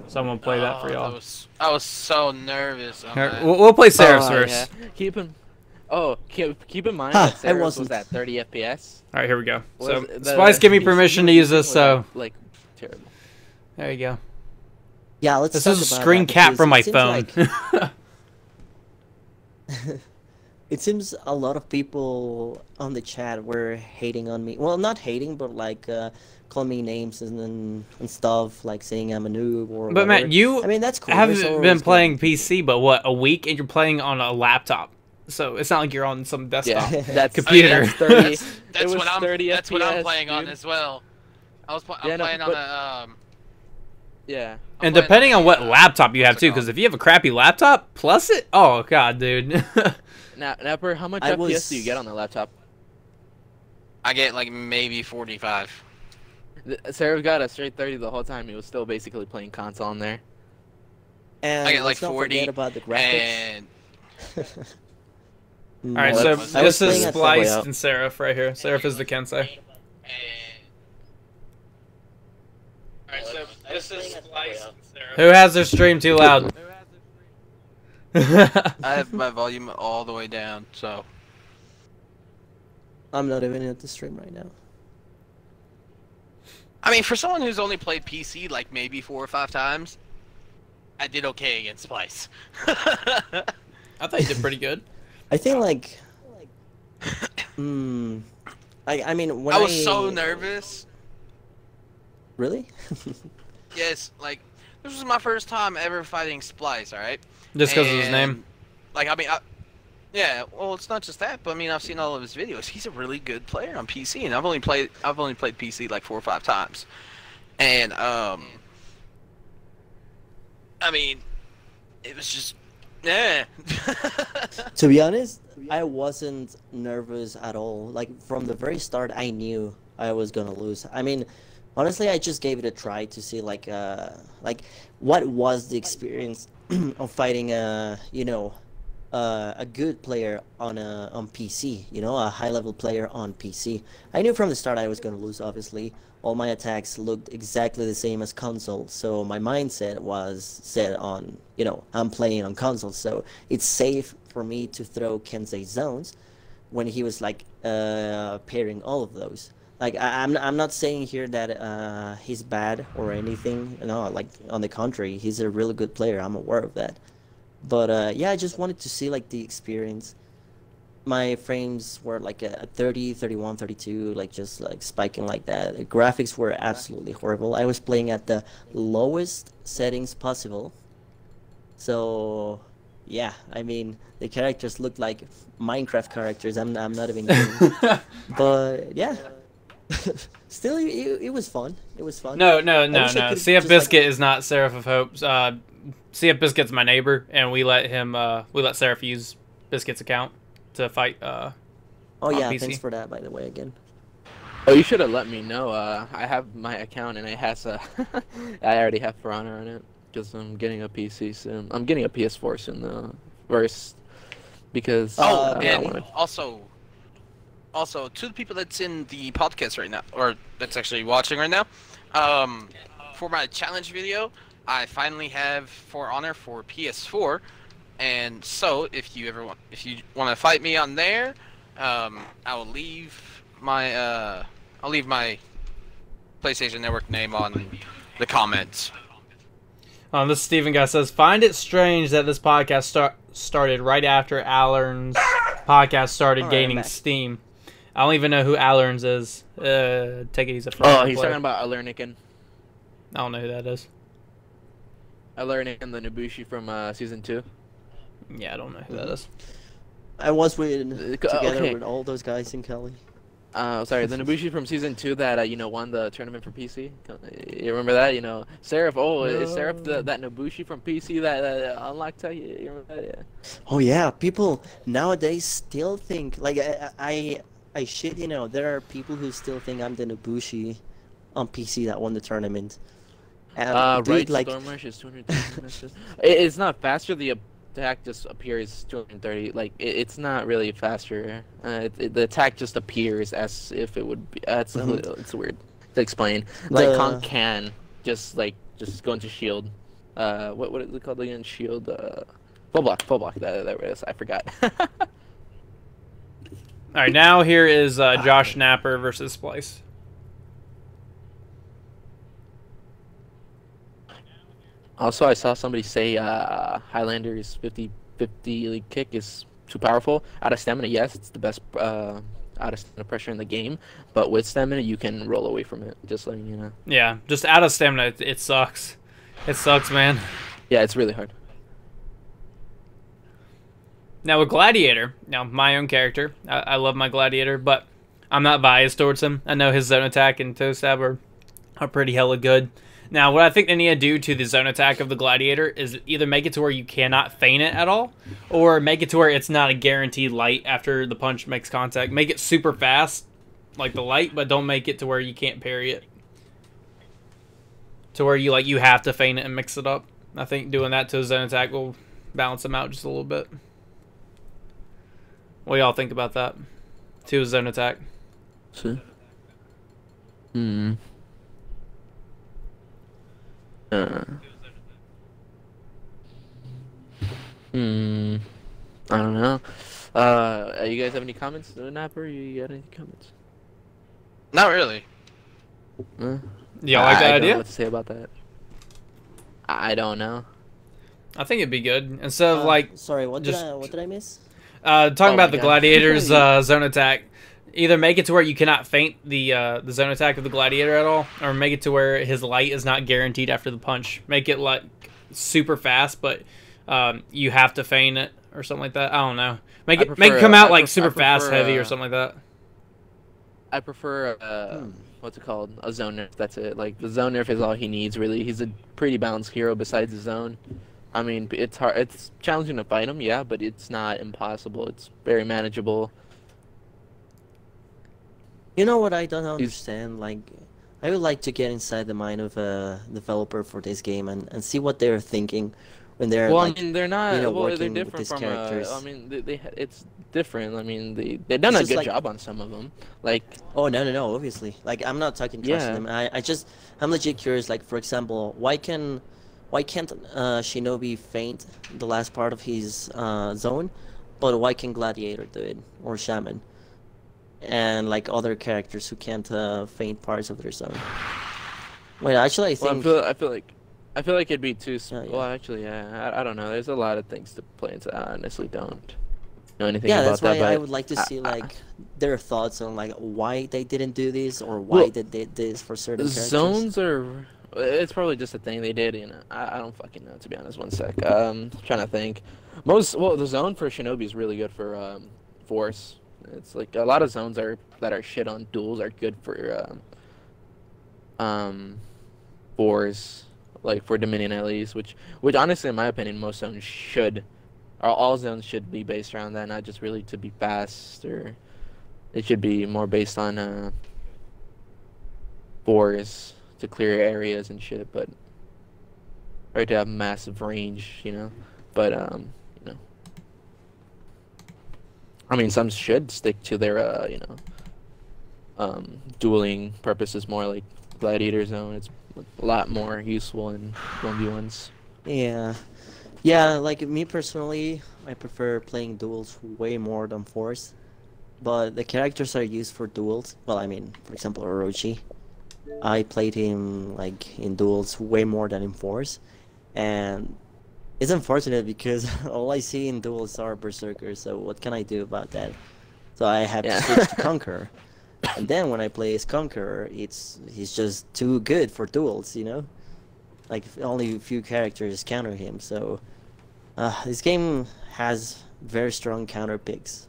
So I'm gonna play that for y'all. I was so nervous. We'll play Seraph's first. Yeah. Keep in mind that Seraph was at 30 FPS. All right, here we go. So Splice give me permission to use this. So like terrible. There you go. Yeah, let's. This is a screen cap from my phone. Like... It seems a lot of people on the chat were hating on me. Well, not hating, but like calling me names and stuff, like saying I'm a noob or. But whatever. Matt, you I mean, that's cool. haven't been playing PC, but what, a week, and you're playing on a laptop. So it's not like you're on some desktop that's computer. That's 30. That's what I'm. 30 That's FPS, what I'm playing on dude. as well. I'm playing on a. Yeah. And depending on what laptop you have too, because if you have a crappy laptop plus it, oh god, dude. Now, Napper, how much FPS do you get on the laptop? I get like maybe 45. Seraph got a straight 30 the whole time. He was still basically playing console on there. And I get like 40. About the graphics. And all right, so this is Spliced and Seraph right here. Seraph is the Kensei. Alright, so this is Spliced and Seraph. Who has their stream too loud? I have my volume all the way down, so. I'm not even at the stream right now. I mean, for someone who's only played PC like maybe 4 or 5 times, I did okay against Splice. I thought you did pretty good. I think like, I mean, when I was so nervous. Really? Yes, like this was my first time ever fighting Splice. All right. Just because of his name. Like, I mean, yeah. Well, it's not just that, but I mean, I've seen all of his videos. He's a really good player on PC, and I've only played PC like 4 or 5 times, and I mean, it was just, yeah. To be honest, I wasn't nervous at all. Like from the very start, I knew I was gonna lose. I mean, honestly, I just gave it a try to see like what was the experience of fighting a good player on PC, a high level player on PC. I knew from the start I was gonna lose. Obviously, all my attacks looked exactly the same as console, so my mindset was set on I'm playing on console, so it's safe for me to throw Kensei zones when he was like pairing all of those. Like I'm not saying here that he's bad or anything. No, like on the contrary, he's a really good player. I'm aware of that. But yeah, I just wanted to see like the experience. My frames were like a 30, 31, 32, like just like spiking like that. The graphics were absolutely horrible. I was playing at the lowest settings possible. So yeah, I mean the characters looked like Minecraft characters. I'm not even kidding. But yeah. Still, it was fun. It was fun. No. CF Biscuit is not Seraph of Hope. CF Biscuit's my neighbor, and we let Seraph use Biscuit's account to fight. Oh yeah, PC. Thanks for that, by the way, again. Oh, you should have let me know. I have my account, and it has I already have For Honor on it because I'm getting a PC soon. I'm getting a PS4 soon, though. First, because and also, to the people that's in the podcast right now, or that's actually watching right now, for my challenge video, I finally have For Honor for PS4, and so if you want to fight me on there, I'll leave my PlayStation Network name on the comments. This Steven guy says, find it strange that this podcast started right after Allern's podcast started gaining steam. I don't even know who Allern's is. Take it, he's a friend. Oh, he's talking about Alernican. I don't know who that is. Alernican, the Nobushi from season 2. Yeah, I don't know who that is. I was together with all those guys in Cali. Sorry, the Nobushi from season 2 that won the tournament for PC. You remember that? Seraph. Oh, is Seraph that Nobushi from PC that unlocked? You remember that? Yeah. Oh yeah, people nowadays still think like I shit. There are people who still think I'm the Nobushi on PC that won the tournament. And, dude, right. Like... Stormrush is 230. It's not faster. The attack just appears 230. Like it's not really faster. The attack just appears as if it would be. It's weird to explain. Like Conk can just go into shield. What is it called again? Shield. Full block. That it is. I forgot. All right, now here is Josh Napper versus Splice. Also, I saw somebody say Highlander's 50-50 kick is too powerful. Out of stamina, yes, it's the best out of stamina pressure in the game. But with stamina, you can roll away from it, just letting you know. Yeah, just out of stamina, it sucks. It sucks, man. Yeah, it's really hard. Now with Gladiator, my own character, I love my Gladiator, but I'm not biased towards him. I know his zone attack and toe stab are pretty hella good. Now, what I think they need to do to the zone attack of the Gladiator is either make it to where you cannot feint it at all, or make it to where it's not a guaranteed light after the punch makes contact. Make it super fast, like the light, but don't make it to where you can't parry it. To where you have to feint it and mix it up. I think doing that to a zone attack will balance them out just a little bit. What do y'all think about that? To a zone attack. See? I don't know. You guys have any comments? Napper, you got any comments? Not really. Yeah, like that I idea? don't know what to say about that. I don't know. I think it'd be good. Instead of sorry, what did I miss? Talking about the Gladiator's zone attack. Either make it to where you cannot feint the zone attack of the Gladiator at all, or make it to where his light is not guaranteed after the punch. Make it like super fast, but you have to feint it or something like that. I don't know. Make it come out like super fast, heavy or something like that. I prefer what's it called? A zone nerf. That's it. Like the zone nerf is all he needs really. He's a pretty balanced hero besides the zone. I mean, it's hard. It's challenging to fight him, yeah, but it's not impossible. It's very manageable. You know what I don't understand? Like, I would like to get inside the mind of a developer for this game and see what they're thinking when they're I mean, they're not. They're different with from. characters. I mean, it's different. I mean, they've done a good job on some of them. Like. Oh no! Obviously, like I'm not talking trusting them. I'm legit curious. Like for example, why can't Shinobi feint the last part of his zone, but why can Gladiator do it or Shaman? And like other characters who can't feint parts of their zone. Wait, actually, I think. Well, I feel like it'd be too. Well, actually, yeah, I don't know. There's a lot of things to play into. I honestly don't know anything about that. Yeah, that's why I would like to see like their thoughts on like why they didn't do this or why they did this for certain characters. Zones are. It's probably just a thing they did. I don't fucking know, to be honest. One sec. Trying to think. The zone for Shinobi is really good for Force. It's like a lot of zones that are shit on duels are good for Force, like for Dominion at least, which honestly in my opinion most zones should, or all zones should be based around that, not just really to be fast, or it should be more based on Force to clear areas and shit, but or to have massive range, but I mean, some should stick to their, dueling purposes more, like Gladiator Zone. It's a lot more useful in 1v1s. Yeah, like me personally, I prefer playing duels way more than Force. But the characters are used for duels. Well, I mean, for example, Orochi. I played him like in duels way more than in fours, and it's unfortunate because all I see in duels are berserkers. So what can I do about that? So I have to switch to Conqueror, and then when I play as Conqueror, he's just too good for duels, you know. Like only a few characters counter him. So this game has very strong counter picks.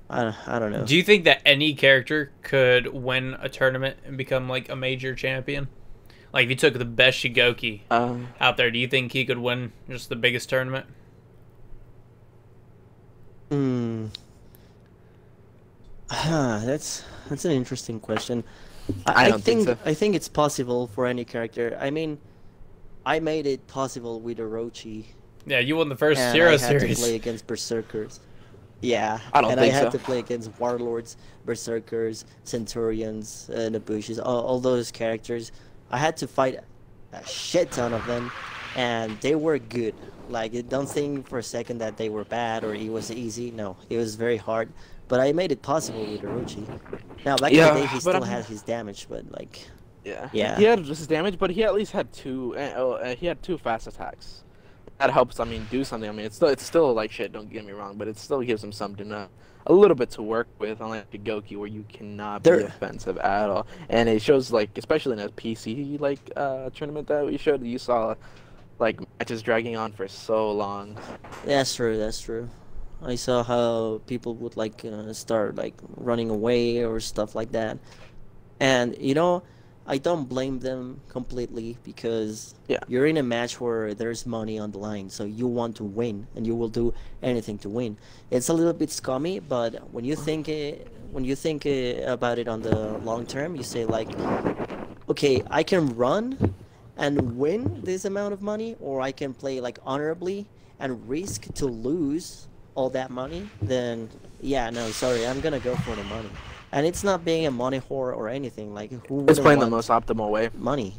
I don't know. Do you think that any character could win a tournament and become like a major champion? Like if you took the best Shugoki out there, do you think he could win just the biggest tournament? That's an interesting question. I don't think so. I think it's possible for any character. I mean, I made it possible with orochi. Yeah, you won the first and Hero I series. had to play against berserkers. Yeah, I don't and think I had so. to play against warlords, berserkers, centurions, the bushes, all those characters. I had to fight a shit ton of them, and they were good. Like, don't think for a second that they were bad or it was easy. No, it was very hard, but I made it possible with orochi. Now back in the day, he still had his damage, but like, yeah, yeah, he had just his damage, but he at least had two. He had two fast attacks. That helps. I mean, do something. I mean, it's still like shit. Don't get me wrong, but it still gives him something a little bit to work with, unlike Shugoki, where you cannot be offensive at all. And it shows, like, especially in a PC like tournament that we showed, you saw like matches dragging on for so long. That's true. That's true. I saw how people would like start like running away or stuff like that, and you know, I don't blame them completely because you're in a match where there's money on the line, so you want to win and you will do anything to win. It's a little bit scummy, but when you think about it on the long term, you say like, okay, I can run and win this amount of money, or I can play like honorably and risk to lose all that money. Then yeah, no, sorry, I'm gonna go for the money. And it's not being a money whore or anything. Like, who It's playing the most optimal way. money?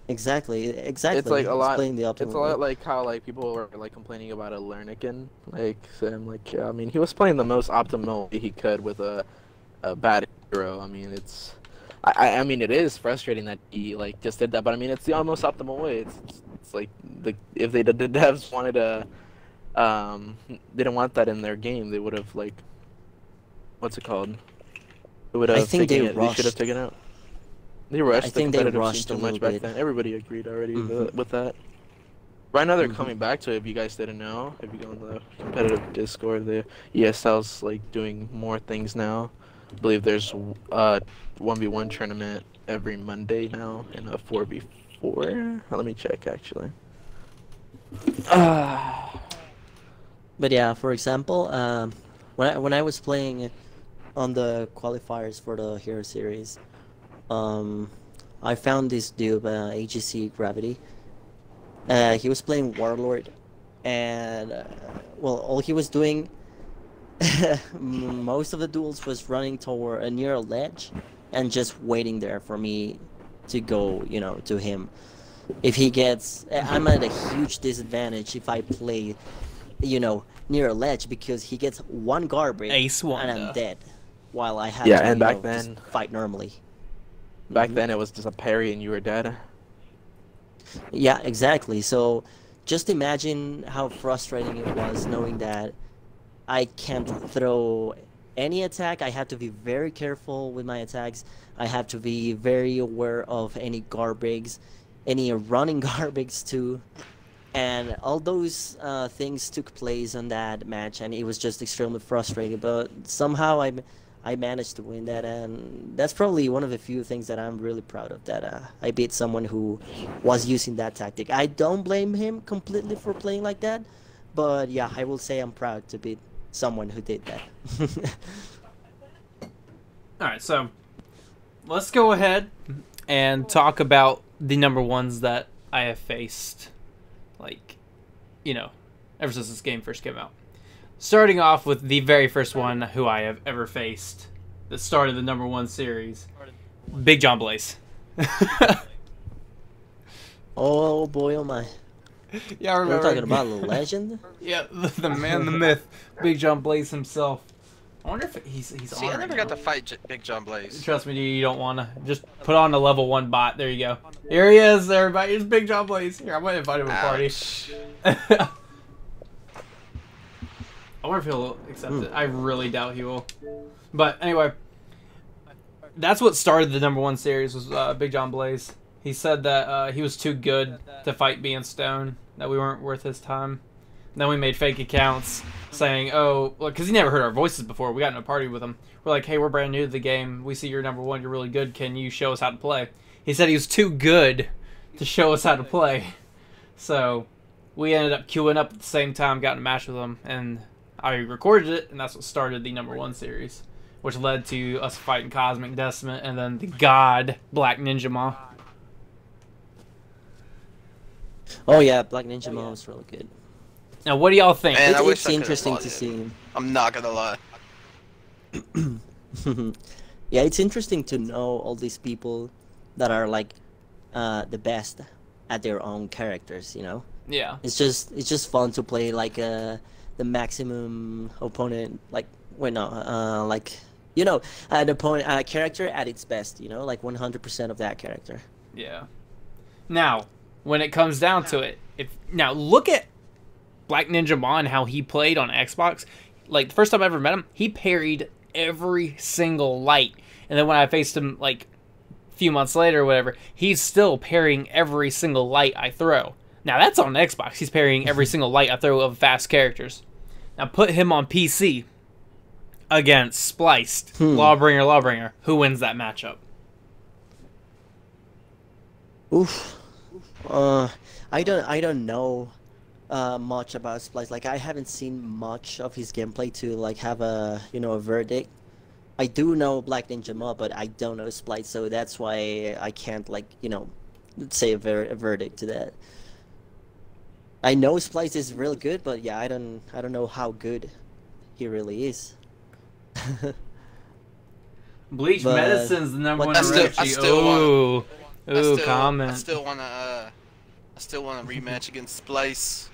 Exactly. It's like a lot. Playing the optimal It's a lot like how like people were like complaining about a Lernican. Like, so I'm like, yeah, I mean, he was playing the most optimal way he could with a bad hero. I mean, it's. I mean, it is frustrating that he like just did that, but I mean, it's the almost optimal way. It's like if the devs wanted to, didn't want that in their game, they would have like, what's it called? I think they rushed. They should have taken it out. They rushed. I think they rushed too a much little back bit. then. Everybody agreed already with that. Right now they're coming back to it. If you guys didn't know, if you go on the competitive Discord, the ESL's like doing more things now. I believe there's 1v1 tournament every Monday now and a 4v4. Let me check actually. But yeah, for example, when I was playing on the qualifiers for the Hero Series, I found this dude, AGC Gravity. He was playing Warlord, and well, all he was doing most of the duels was running toward near a ledge and just waiting there for me to go, you know, to him. If he gets, I'm at a huge disadvantage if I play, you know, near a ledge because he gets one garbage and I'm dead. While I have to, and back then just fight normally. Back then it was just a parry and you were dead. Yeah, exactly. So just imagine how frustrating it was knowing that I can't throw any attack. I have to be very careful with my attacks. I have to be very aware of any garbage, any running garbage too. And all those things took place on that match, and it was just extremely frustrating. But somehow I managed to win that, and that's probably one of the few things that I'm really proud of, that I beat someone who was using that tactic. I don't blame him completely for playing like that, but yeah, I will say I'm proud to beat someone who did that. Alright, so let's go ahead and talk about the number ones that I have faced, like, you know, ever since this game first came out. Starting off with the very first one who I have ever faced that started the number one series, Big John Blaze. Oh boy, oh my. Yeah, I remember. We're talking about the legend? Yeah, the man, the myth, Big John Blaze himself. I wonder if he's See, on I right never now. got to fight Big John Blaze. Trust me, dude, you don't want to. Just put on the level 1 bot. There you go. Here he is, everybody. Here's Big John Blaze. Here, I'm going to invite him to a party. I wonder if he'll accept it. I really doubt he will. But anyway, that's what started the #1 series was Big John Blaze. He said that he was too good to fight being Stone, that we weren't worth his time. And then we made fake accounts saying, oh, look, because he never heard our voices before. We got in a party with him. We're like, hey, we're brand new to the game. We see you're #1. You're really good. Can you show us how to play? He said he was too good to show us how to play. So we ended up queuing up at the same time, got in a match with him, and I recorded it, and that's what started the #1 series, which led to us fighting Cosmic Decimate and then the god Black Ninja Maw. Oh yeah, Black Ninja Maw was really good. Now, what do y'all think? Man, It's interesting to see. I'm not gonna lie. Yeah, it's interesting to know all these people that are like the best at their own characters. You know. Yeah. It's just fun to play like the maximum opponent, like like you know, the opponent character at its best. You know, like 100% of that character. Yeah. Now, when it comes down to it, now look at Black Ninja Maw and how he played on Xbox. Like, the first time I ever met him, he parried every single light. And then when I faced him, like, a few months later or whatever, he's still parrying every single light I throw. Now, that's on Xbox. He's parrying every single light I throw of fast characters. Now, put him on PC against Spliced, Lawbringer. Who wins that matchup? Oof. I don't know much about Splice. Like, I haven't seen much of his gameplay to like have a a verdict. I do know Black Ninja Maw, but I don't know Splice, so that's why I can't like say a verdict to that. I know Splice is really good, but yeah, I don't know how good he really is. Bleach But Medicine's the #1 I still Ooh, comment. I still wanna rematch against Splice.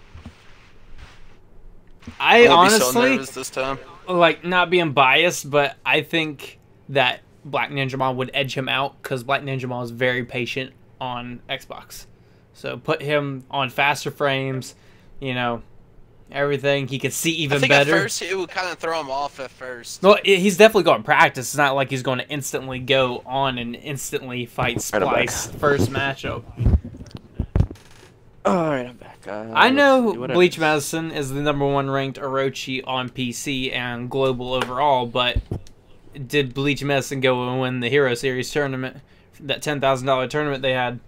I I'll honestly, be so nervous this time. like, not being biased, but I think that Black Ninja Maw would edge him out because Black Ninja Maw is very patient on Xbox. So put him on faster frames, everything. He could see even better. At first, it would kind of throw him off at first. Well, he's definitely going to practice. It's not like he's going to instantly go on and instantly fight Splice first matchup. Alright, I'm back. I know Bleach Medicine is the #1 ranked orochi on PC and global overall, but did Bleach Medicine go and win the Hero Series tournament? That $10,000 tournament they had?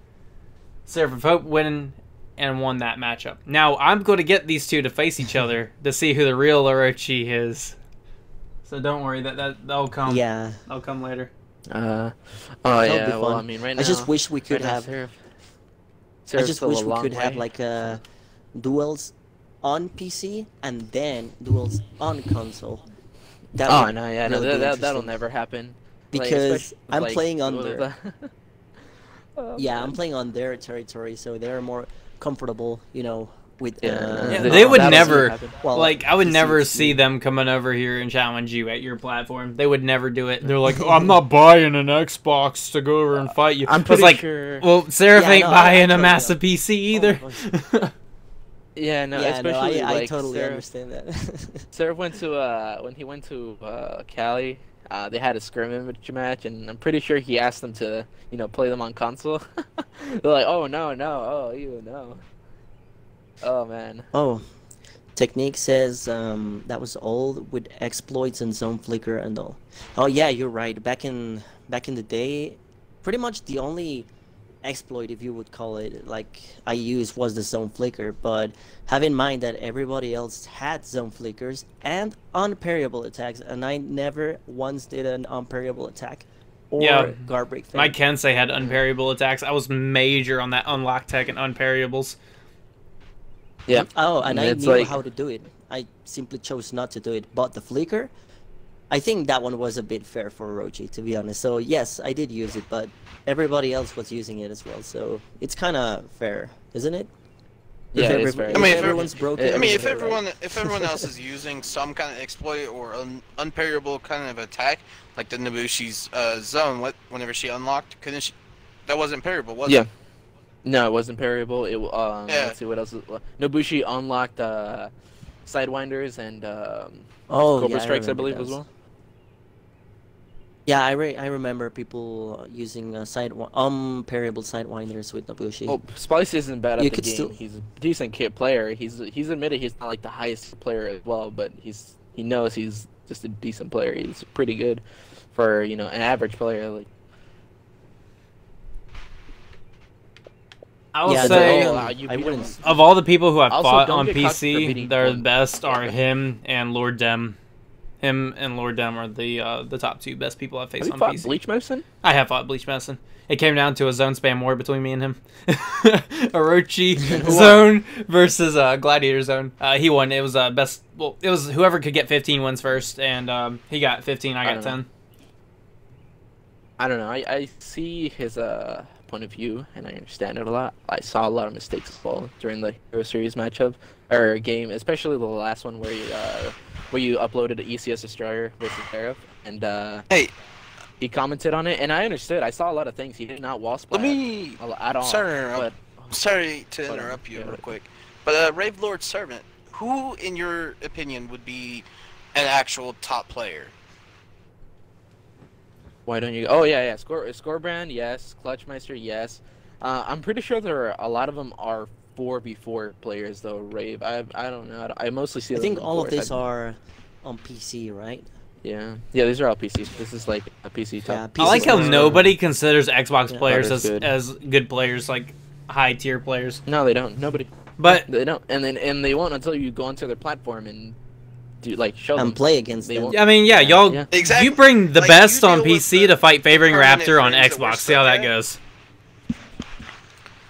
Seraph of Hope winning and won that matchup. Now, I'm going to get these two to face each other to see who the real orochi is. So don't worry, that'll come. Yeah. That'll come later. Oh yeah, well, I mean, right now... I just wish we could have... I just wish we could have like duels on PC and then duels on console. That no, yeah, really no, that'll never happen. Because I'm playing on their... yeah, I'm playing on their territory, so they're more comfortable, with... they would never... Well, like, I would never see them coming over here and challenge you at your platform. They would never do it. They're like, oh, I'm not buying an Xbox to go over and fight you. I'm pretty sure... Well, Seraph ain't buying a massive PC either. Yeah, no, especially I like totally Seraph, understand that. Seraph went to when he went to Cali, they had a scrimmage match, and I'm pretty sure he asked them to play them on console. They're like, oh no, no. Oh man. Oh, Technique says that was old with exploits and zone flicker and all. Oh yeah, you're right. Back in the day, pretty much the only exploit, if you would call it, like I used was the zone flicker. But have in mind that everybody else had zone flickers and unparryable attacks, and I never once did an unparryable attack or guard break thing. My Kensei had unparryable attacks. I was major on that unlock tech and unparryables. Yeah. Oh, and I knew how to do it. I simply chose not to do it. But the flicker, I think that one was a bit fair for Orochi, to be honest. So yes, I did use it, but everybody else was using it as well. So it's kind of fair, isn't it? Yeah, it's very. I mean, if everyone's broken. I mean, if everyone else is using some kind of exploit or unparryable kind of attack, like the Nobushi's zone, whenever she unlocked, couldn't she? That wasn't parryable, was it? No, it wasn't parryable. It Yeah. Let's see what else. Nobushi unlocked Sidewinders and Cobra Strikes, I believe, as well. Yeah, I remember people using parryable sidewinders with Nobushi. Oh, Splice isn't bad at the game. Still... He's a decent kit player. He's admitted he's not like the highest player as well, but he knows he's just a decent player. He's pretty good for an average player. Like I will say, of all the people who have fought on PC, they're the best are him and Lord Dem. Him and Lord Dem are the top two best people I've faced on PC. Bleach Medicine? I have fought Bleach Medicine. It came down to a zone spam war between me and him. Orochi zone versus Gladiator zone. He won. It was best. Well, it was whoever could get 15 wins first, and he got 15. I got 10. I don't know. I see his point of view, and I understand it a lot. I saw a lot of mistakes fall during the Hero Series matchup or game, especially the last one where you uploaded the ECS Destroyer versus Seraph, and he commented on it, and I understood. I saw a lot of things. He did not wall splat at all. Sorry to interrupt you real quick, but Rave Lord Servant, who, in your opinion, would be an actual top player? Why don't you? Oh yeah. Scorebrand, yes. Clutchmeister, yes. I'm pretty sure a lot of them are 4v4 players though. Rave, I don't know. I mostly see. I think all of these are on PC, right? Yeah, these are all PCs. This is like a PC top. I like how nobody considers Xbox players as good players, like high tier players. No, they don't. Nobody. But they don't, and they won't until you go onto their platform and show them. Play against them. I mean, y'all. Yeah. Exactly. You bring the best on PC to fight Favoring Raptor on Xbox. See how that goes.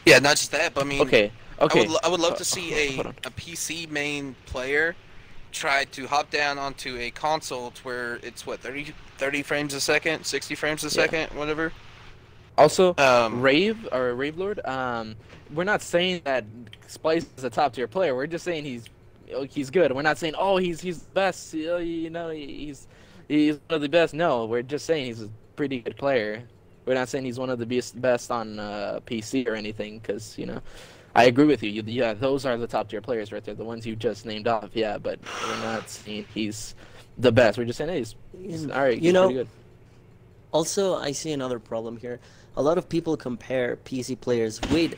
Yeah, not just that, but I mean, okay. I would love to see a PC main player try to hop down onto a console to where it's what 30 frames a second, 60 frames a second, whatever. Also, Rave Lord. We're not saying that Splice is a top tier player. We're just saying he's good. We're not saying he's the best. He's one of the best. No, we're just saying he's a pretty good player. We're not saying he's one of the best on PC or anything, because I agree with you. Yeah, those are the top tier players right there, the ones you just named off. Yeah, but we're not saying he's the best. We're just saying he's all right. He's pretty good. Also, I see another problem here. A lot of people compare PC players with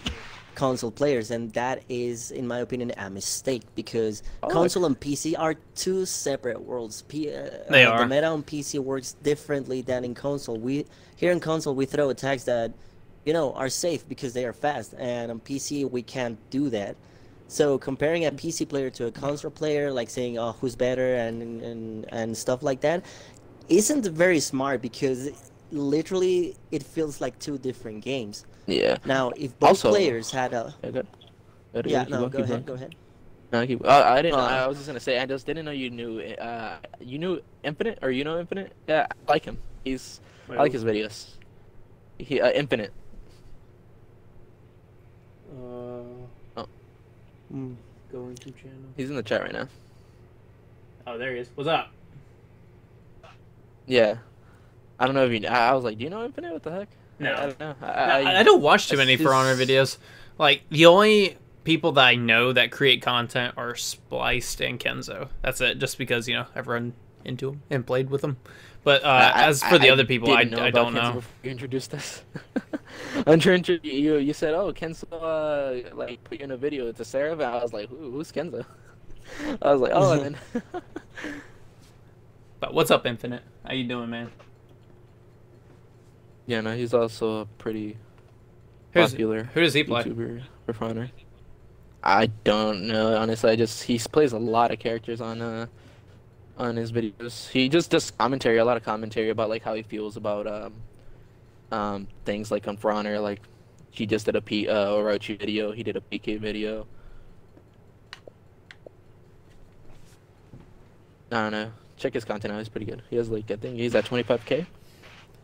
console players, and that is, in my opinion, a mistake, because console and PC are two separate worlds. They are. The meta on PC works differently than in console. Here in console we throw attacks that are safe because they are fast, and on PC we can't do that. So comparing a PC player to a console player, like saying who's better and stuff like that, isn't very smart, because literally it feels like two different games. Yeah. Now, if both players had a... Go ahead. No, I didn't. I was just gonna say, I just didn't know you knew Infinite, or Infinite. Yeah, I like him. I like his videos. Infinite. Going to channel. He's in the chat right now. Oh, there he is. What's up? Yeah. I don't know if you. I was like, do you know Infinite? What the heck? No. I don't know. I don't watch too many For Honor videos. Like, the only people that I know that create content are Spliced and Kenzo. That's it. Just because I've run into them and played with them. But as for the other people, I don't know. You introduced us. You said, Kenzo put you in a video to Seraph, and I was like, who's Kenzo? I was like, and then. But what's up, Infinite? How you doing, man? Yeah, no, he's also a pretty popular. Who does he play? YouTuber, refiner. I don't know, honestly. He plays a lot of characters on his videos. He just does commentary, a lot of commentary about how he feels about things like on For Honor. Like, he just did a Orochi video. He did a PK video. I don't know. Check his content out. He's pretty good. He has I think he's at 25K.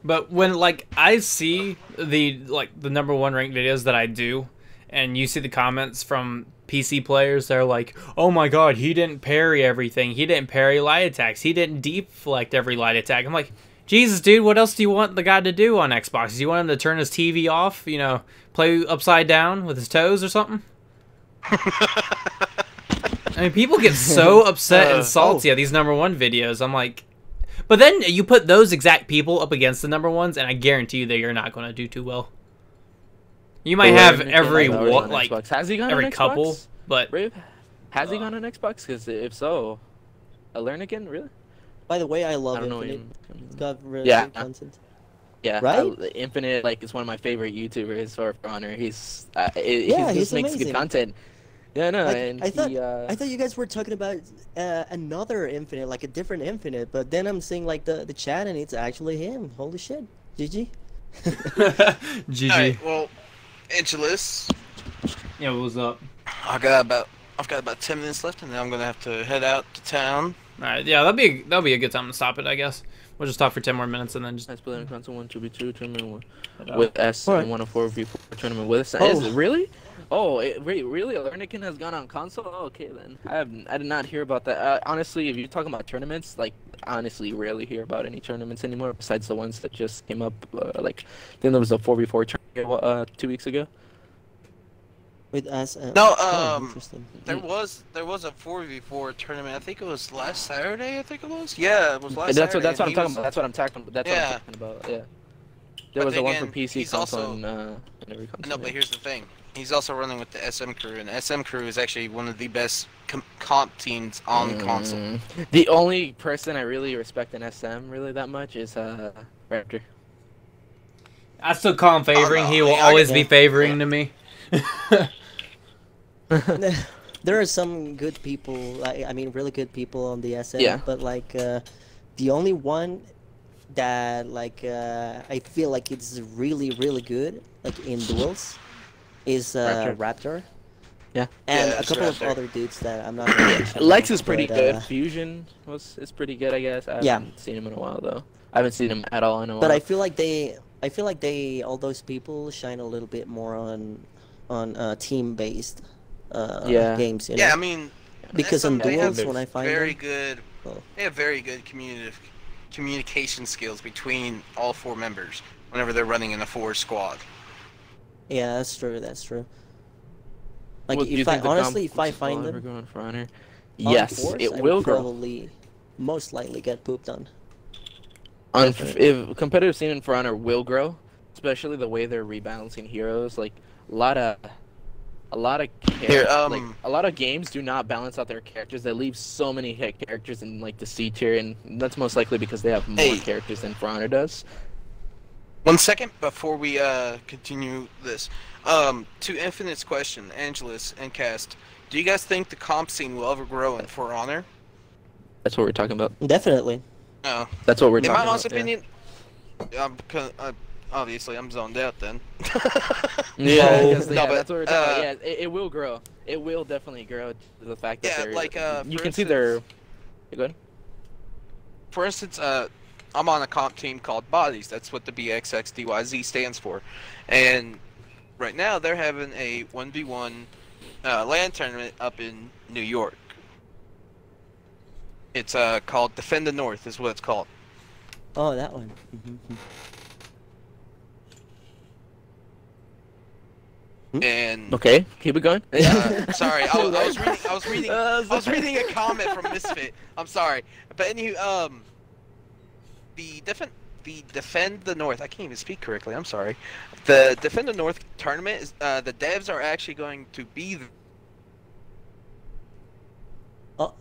But when I see the #1 ranked videos that I do, and you see the comments from PC players, they're like, oh my god, he didn't parry everything. He didn't parry light attacks. He didn't deflect every light attack. I'm like, Jesus, dude, what else do you want the guy to do on Xbox? Do you want him to turn his TV off, you know, play upside down with his toes or something? I mean, people get so upset and salty at these #1 videos. I'm like, but then you put those exact people up against the #1s, and I guarantee you that you're not going to do too well. You might have every has he gone every on couple, Xbox? but Has he gone on Xbox? Because if so, I learn again, really? By the way, I love don't know Infinite. It's got really Yeah. good content. Yeah, Right? Infinite is one of my favorite YouTubers for Honor. He's he he's just makes amazing. good content. Yeah, no, Like, and I thought he, you guys were talking about another Infinite, like a different Infinite, but then I'm seeing like the chat and it's actually him. Holy shit. GG. GG. Alright, well, Angelus, Yeah, what was up? I've got about 10 minutes left, and then I'm gonna have to head out to town. All right, yeah, that'll be a good time to stop it, I guess. We'll just talk for 10 more minutes and then just. I split in console 1 2v2 tournament with S Alright. and 1 4v4 tournament with S. Oh. Is it really? Oh, really? Lernikin has gone on console? Oh, okay then. I did not hear about that. Honestly, if you're talking about tournaments, like honestly, rarely hear about any tournaments anymore besides the ones that just came up. Like, then there was a 4v4 tournament 2 weeks ago. With us. No, interesting. there was a 4v4 tournament. I think it was last Saturday. I think it was. Yeah, it was last Saturday. That's what I'm talking about. That's what I'm talking about. Yeah. Yeah. There But was a one again, for PC he's console also- and every console. No, but here's the thing. He's also running with the SM crew, and the SM crew is actually one of the best comp teams on console. The only person I really respect in SM really that much is Raptor. I still call him favoring. no, He will yeah, I always get be that. favoring to me. There are some good people, I mean, really good people on the SM, Yeah. but like, the only one that like I feel like it's really, really good, like in duels, is Raptor. Yeah. And Yeah, a it's couple of Raptor. other dudes that I'm not gonna mention. Lex is pretty but, good. Fusion is pretty good, I guess. I Yeah. haven't seen him in a while though. I haven't seen him at all in a while. But I feel like all those people shine a little bit more on team-based Yeah. games. You know? Yeah, I mean, Because SM, on they have duels, when I find very them, good, oh. they have very good communication skills between all 4 members whenever they're running in a 4 squad. Yeah, that's true. That's true. Like, Well, do you if I think the honestly, if I comp find will ever them, go on for Honor? on Yes, force, it I will would grow. probably most likely get pooped on. If competitive scene in For Honor will grow, especially the way they're rebalancing heroes, like a lot of Here, like a lot of games do not balance out their characters. They leave so many hit characters in like the C tier, and that's most likely because they have more Hey. characters than For Honor does. 1 second before we continue this. To Infinite's question, Angelus and Cast, do you guys think the comp scene will ever grow in For Honor? That's what we're talking about. Definitely. No. That's what we're In talking my about. honest opinion, obviously I'm zoned out then. Yeah, No. because, No, yeah, but, that's what we're talking about. Yeah, it will grow. It will definitely grow to the fact that Yeah, they're like, you for can see their. instance- You good? For instance, I'm on a comp team called Bodies. That's what the BXXDYZ stands for. And right now they're having a 1v1 LAN tournament up in New York. It's called Defend the North is what it's called. Oh, that one. And Okay, keep it going. sorry, I was reading a comment from Misfit. I'm sorry, but anywho, the Defend the North. I can't even speak correctly. I'm sorry. The Defend the North tournament is the devs are actually going to be. Oh,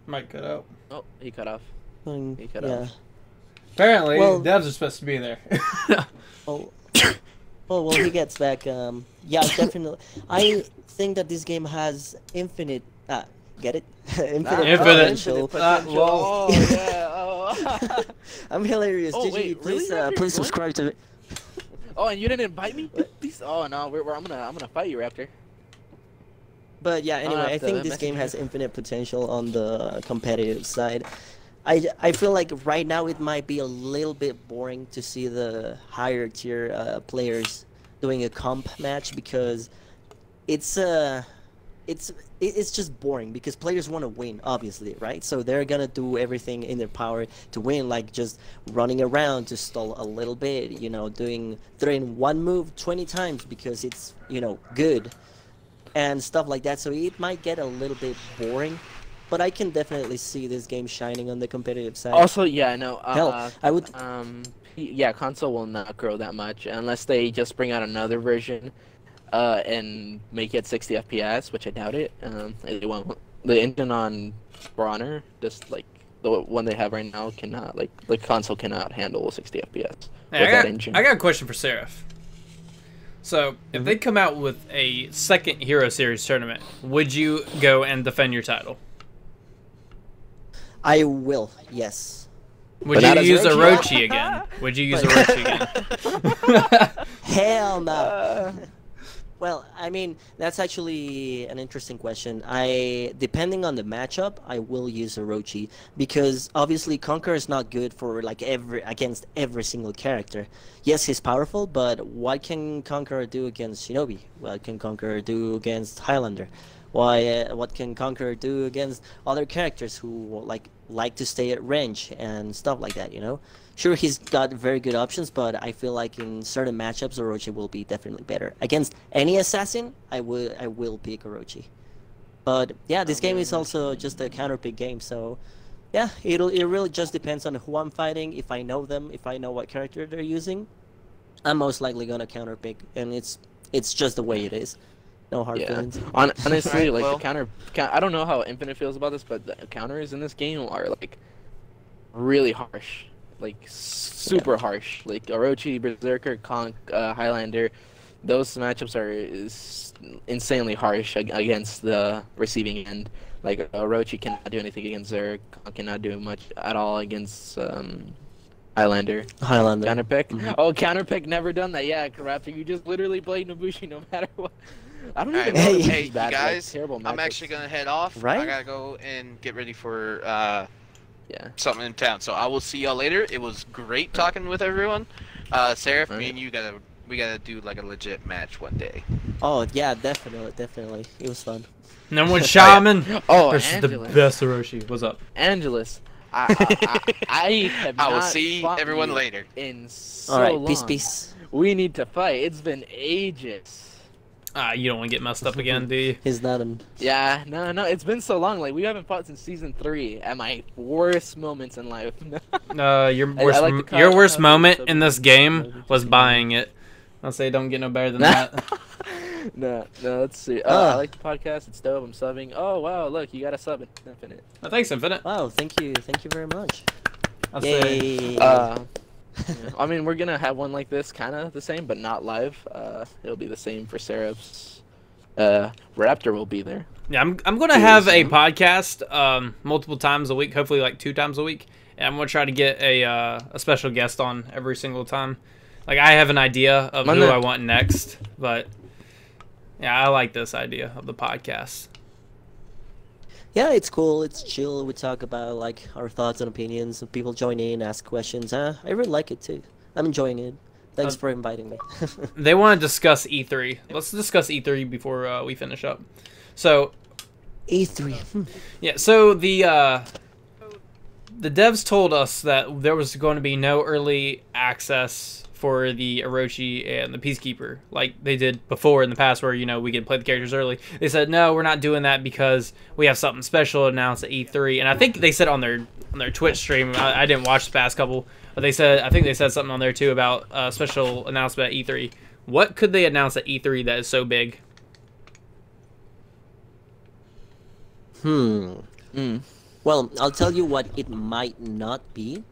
Might cut out. Oh, he cut off. He cut yeah. off. Apparently, Well- devs are supposed to be there. Oh. Oh, well, he gets back. Yeah, definitely. I think that this game has infinite. Get it? Infinite potential. Well, Oh yeah. Oh. I'm hilarious. Oh, Gigi, wait, please, really, Raptor? please What? subscribe to it. Oh, and you didn't invite me? Please. Oh no, I'm gonna fight you, Raptor. But yeah, anyway, have I to think this message game you. has infinite potential on the competitive side. I feel like right now it might be a little bit boring to see the higher tier players doing a comp match because it's just boring because players want to win, obviously, right? So they're gonna do everything in their power to win, like just running around to stall a little bit, you know, throwing one move 20 times because it's, you know, good and stuff like that. So it might get a little bit boring, but I can definitely see this game shining on the competitive side. Also, yeah, no, hell, I would. Yeah, console will not grow that much unless they just bring out another version, and make it 60 FPS, which I doubt it. They won't. The engine on For Honor, just like the one they have right now, cannot, like, the console cannot handle 60 FPS hey, with that engine. I got a question for Seraph. So, if they come out with a second Hero Series tournament, would you go and defend your title? I will, yes. Would you use Orochi again? Would you use Orochi again? Hell no. Well, I mean, that's actually an interesting question. Depending on the matchup, I will use Orochi because obviously Conqueror is not good for like against every single character. Yes, he's powerful, but what can Conqueror do against Shinobi? What can Conqueror do against Highlander? What can Conqueror do against other characters who like to stay at range and stuff like that, you know? Sure, he's got very good options, but I feel like in certain matchups, Orochi will be definitely better. Against any assassin, I will pick Orochi. But yeah, this game is also just a counter pick game, so yeah, it really just depends on who I'm fighting. If I know them, if I know what character they're using, I'm most likely gonna counter pick, and it's just the way it is. No hard feelings. Honestly, like, the counter, I don't know how Infinite feels about this, but the counters in this game are like really harsh, like super harsh. Like Orochi, Berserker, Highlander, those matchups are insanely harsh against the receiving end. Like Orochi cannot do anything against Zerg, cannot do much at all against Highlander. Counter pick. Oh, counter pick, never done that. Yeah, Raptor, you just literally play Nobushi no matter what. I don't even know. Hey, guys, I'm actually gonna head off. Right? I gotta go and get ready for something in town. So I will see y'all later. It was great talking with everyone. Seraph, me and you we gotta do like a legit match one day. Oh yeah, definitely. It was fun. Number one Shaman versus the best Orochi. What's up? Angelus. I will see everyone later. In so Alright, long. peace. We need to fight. It's been ages. You don't want to get messed up again, do you? He's not him. Yeah, no, it's been so long. Like, we haven't fought since season 3. At my worst moments in life. Your worst moment in this game was buying it. I'll say don't get no better than that. No, let's see. I like the podcast. It's dope. I'm subbing. Oh wow, look, you got a sub in Infinite. Oh, thanks, Infinite. Wow, thank you very much. Yay. I mean, we're gonna have one like this, kind of the same, but not live. It'll be the same for Seraph's. Raptor will be there. Yeah, I'm gonna have a podcast multiple times a week, hopefully like 2 times a week, and I'm gonna try to get a special guest on every single time. Like, I have an idea of who I want next, but yeah, I like this idea of the podcast. Yeah, it's cool. It's chill. We talk about like our thoughts and opinions. People join in, ask questions. I really like it too. I'm enjoying it. Thanks for inviting me. They want to discuss E3. Let's discuss E3 before we finish up. So, E3. Yeah. So the devs told us that there was going to be no early access for the Orochi and the Peacekeeper, like they did before in the past, where, you know, we could play the characters early. They said, no, we're not doing that because we have something special announced at E3. And I think they said on their Twitch stream, I didn't watch the past couple, but I think they said something on there too about a special announcement at E3. What could they announce at E3 that is so big? Well, I'll tell you what it might not be.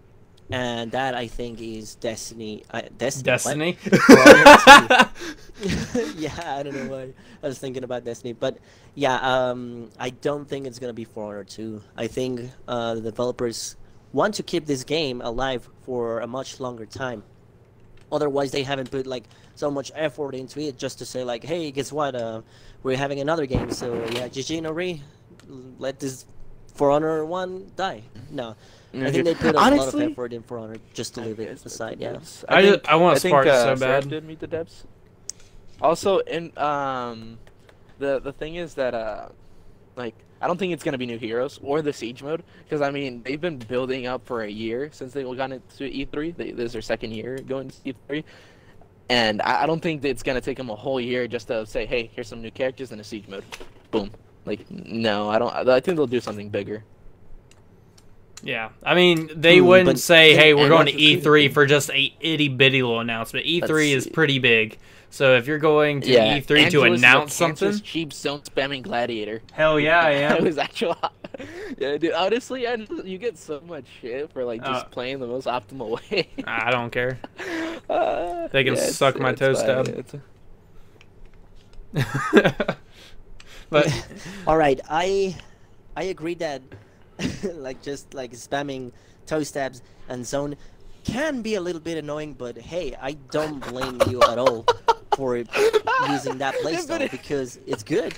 And that, I think, is Destiny. Destiny? Yeah, I don't know why I was thinking about Destiny. But, yeah, I don't think it's going to be For Honor 2. I think the developers want to keep this game alive for a much longer time. Otherwise, they haven't put, like, so much effort into it just to say, like, hey, guess what? We're having another game. So, yeah, GG, no re. Let this For Honor 1 die. No. I think they put a lot of effort in For Honor just to leave it aside. Yeah, I want to Spark so bad. Seraph did meet the devs. Also, the thing is that like I don't think it's gonna be new heroes or the siege mode because I mean they've been building up for a year since they got into E3. This is their second year going to E3, and I don't think that it's gonna take them a whole year just to say, hey, here's some new characters in a siege mode, boom. Like no, I don't. I think they'll do something bigger. Yeah, I mean, they wouldn't say, hey, we're going to E3 for just a itty-bitty little announcement. E3 is pretty big. So if you're going to E3 to announce something... cheap zone spamming Gladiator. Hell yeah, I am. It was actual... Yeah, dude, honestly, you get so much shit for, like, just playing the most optimal way. I don't care. They can suck my toe stab. But... Alright, I agree that... like just like spamming toe stabs and zone can be a little bit annoying, but hey, I don't blame you at all for using that playstyle because it's good.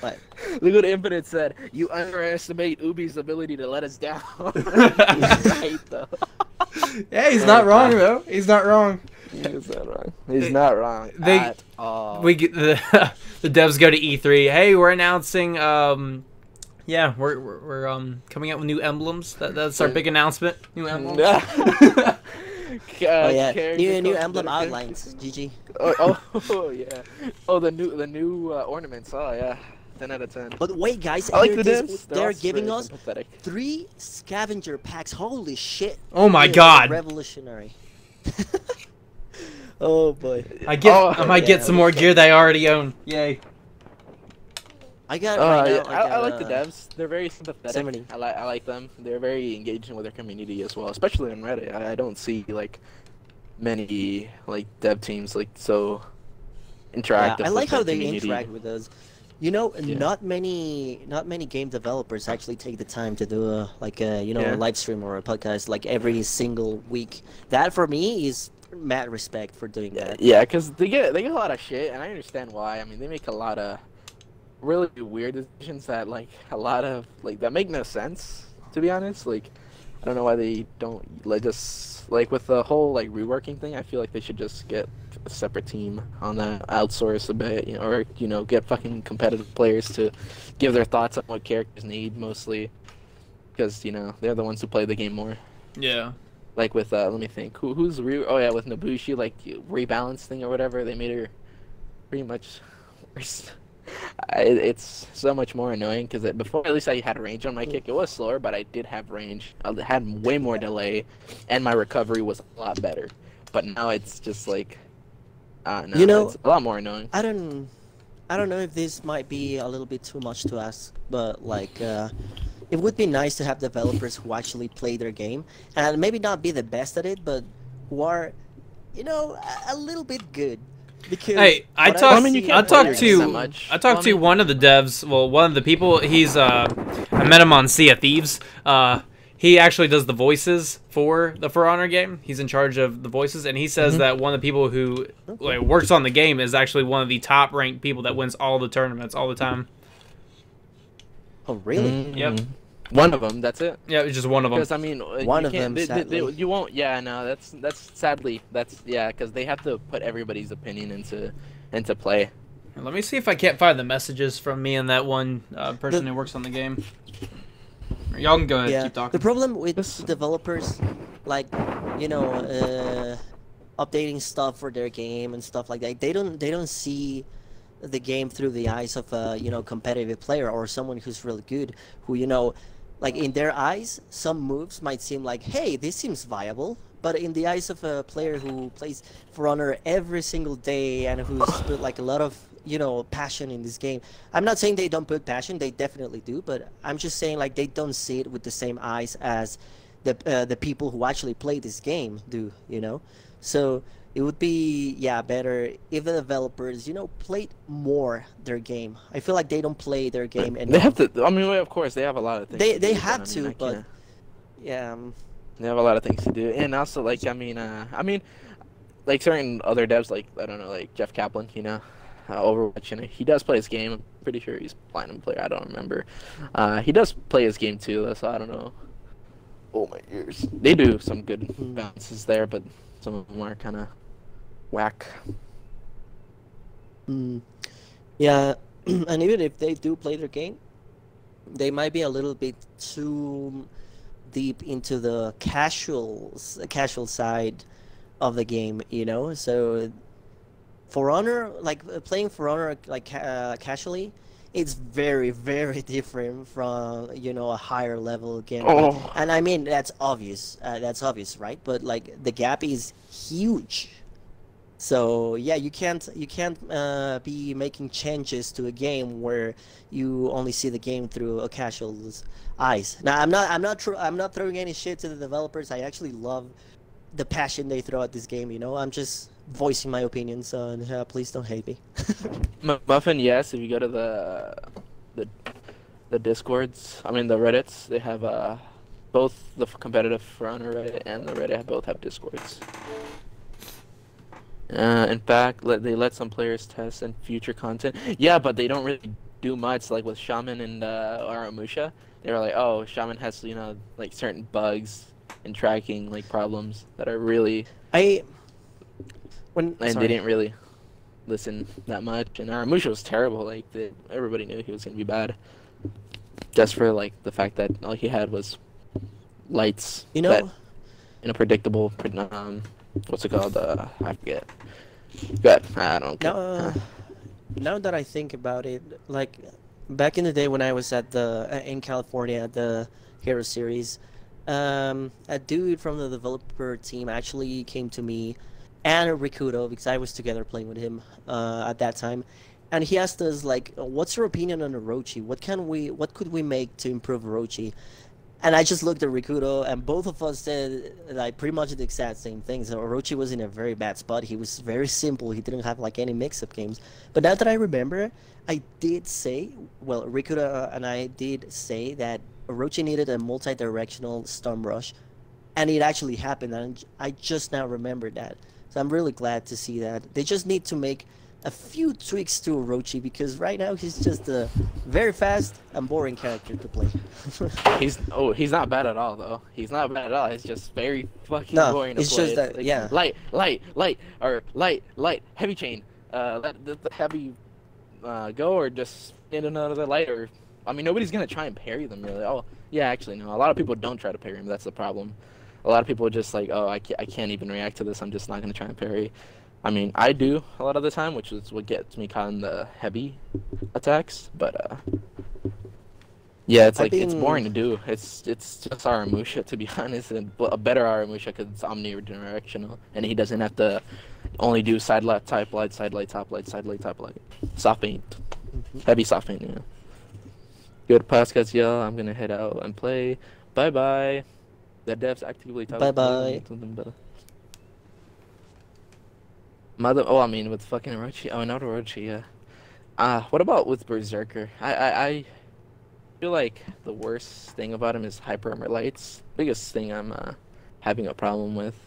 But look what Infinite said. You underestimate Ubi's ability to let us down. Right, though. Yeah, he's not wrong though. He's not wrong. He's not wrong. He's not wrong at all. We get the devs go to E3. Hey, we're announcing yeah, we're coming out with new emblems. That's our big announcement. New emblems. Oh yeah, new emblem outlines. GG. Oh yeah. Oh the new ornaments. Oh yeah. 10 out of 10. But wait, guys, I like they're giving us 3 scavenger packs. Holy shit! Oh my god! Revolutionary. Oh boy. I might get some more gear that I already own. Yay. I got right now, I like the devs. They're very sympathetic. I like them. They're very engaging with their community as well, especially on Reddit. I don't see like many like dev teams like so interactive. I like how they interact with us. You know, not many game developers actually take the time to do a a live stream or a podcast like every single week. That for me is mad respect for doing that. Yeah, because they get a lot of shit, and I understand why. I mean, they make a lot of really weird decisions that that make no sense, to be honest. Like I don't know why they don't just with the whole reworking thing. I feel like they should just get a separate team on that, outsource a bit, or get fucking competitive players to give their thoughts on what characters need mostly, because they're the ones who play the game more. Yeah. Like with let me think, who's with Nobushi, rebalance thing or whatever. They made her pretty much worse. It's so much more annoying because before at least I had range on my kick. It was slower, but I did have range. I had way more delay, and my recovery was a lot better. But now it's just it's a lot more annoying. I don't know if this might be a little bit too much to ask, but it would be nice to have developers who actually play their game and maybe not be the best at it, but who are a little bit good. Because hey, I talked to one of the devs. Well, one of the people. I met him on Sea of Thieves. He actually does the voices for the For Honor game. He's in charge of the voices, and he says that one of the people who works on the game is actually one of the top ranked people that wins all the tournaments all the time. Oh, really? Yep. One of them. That's it. Yeah, it's just one of them. Because I mean, one of them. You won't. Yeah, no. That's sadly. Because they have to put everybody's opinion into play. Let me see if I can't find the messages from me and that one person who works on the game. Y'all can go ahead and keep talking. The problem with developers, updating stuff for their game and stuff like that, they don't see the game through the eyes of a competitive player or someone who's really good, who in their eyes some moves might seem like, hey, this seems viable, but in the eyes of a player who plays For Honor every single day and who's put a lot of passion in this game. I'm not saying they don't put passion, they definitely do, but I'm just saying they don't see it with the same eyes as the people who actually play this game do, So it would be better if the developers played more their game. I feel like they don't play their game enough. They have to. I mean, of course, they have a lot of things. They have to, but yeah. They have a lot of things to do, and also certain other devs I don't know, Jeff Kaplan, Overwatch, he does play his game. I'm pretty sure he's a platinum player. I don't remember. He does play his game too, so I don't know. Oh my ears! They do some good bounces there, but some of them are kind of whack. Yeah, And even if they do play their game, they might be a little bit too deep into the casual side of the game, you know. So For Honor, like playing For Honor like casually, it's very very different from, you know, a higher level gameplay. Oh. And I mean that's obvious, right? But like the gap is huge. So yeah, you can't be making changes to a game where you only see the game through a casual's eyes. Now I'm not throwing any shit to the developers. I actually love the passion they throw at this game. You know, I'm just voicing my opinion. So please don't hate me. Muffin, yes. If you go to the Discords, I mean the Reddits, they have both the competitive For Honor Reddit and the Reddit both have Discords. In fact, they let some players test and future content. Yeah, but they don't really do much. Like with Shaman and Aramusha, they were like, oh, Shaman has, you know, like certain bugs and tracking like problems that are really. They didn't really listen that much. And Aramusha was terrible. Like everybody knew he was gonna be bad, just for like the fact that all he had was lights. You know, in a predictable. What's it called? I forget. But I don't care. Now that I think about it, like back in the day when I was in California at the Hero Series, a dude from the developer team actually came to me and Rikudo, because I was together playing with him at that time, and he asked us like, "What's your opinion on orochi? What could we make to improve orochi?" And I just looked at Rikudo, and both of us said like pretty much the exact same things. So Orochi was in a very bad spot. He was very simple. He didn't have like any mix-up games. But now that I remember, I did say, well, Rikudo and I did say that Orochi needed a multi-directional Storm Rush, and it actually happened. And I just now remembered that. So I'm really glad to see that. They just need to make a few tweaks to Orochi, because right now he's just a very fast and boring character to play. He's not bad at all though. He's not bad at all. He's just very fucking boring to play. It's just that, like, yeah. Light, heavy chain. Let the heavy go, or just in another light, or I mean nobody's gonna try and parry them really. Oh yeah, actually no. A lot of people don't try to parry them. That's the problem. A lot of people are just like, oh, I can't even react to this. I'm just not gonna try and parry. I mean, I do a lot of the time, which is what gets me caught in the heavy attacks. But yeah, it's like it's boring to do. It's just Aramusha, to be honest, and a better Aramusha because it's omnidirectional, and he doesn't have to only do side left, type light, side light, top light, side light, top light, soft paint, heavy soft paint. Yeah. Good podcast, y'all. I'm gonna head out and play. Bye bye. The devs actively talk. Bye bye. I mean, with fucking Orochi. Oh, not Orochi, yeah. What about with Berserker? I feel like the worst thing about him is hyper armor lights. Biggest thing I'm having a problem with.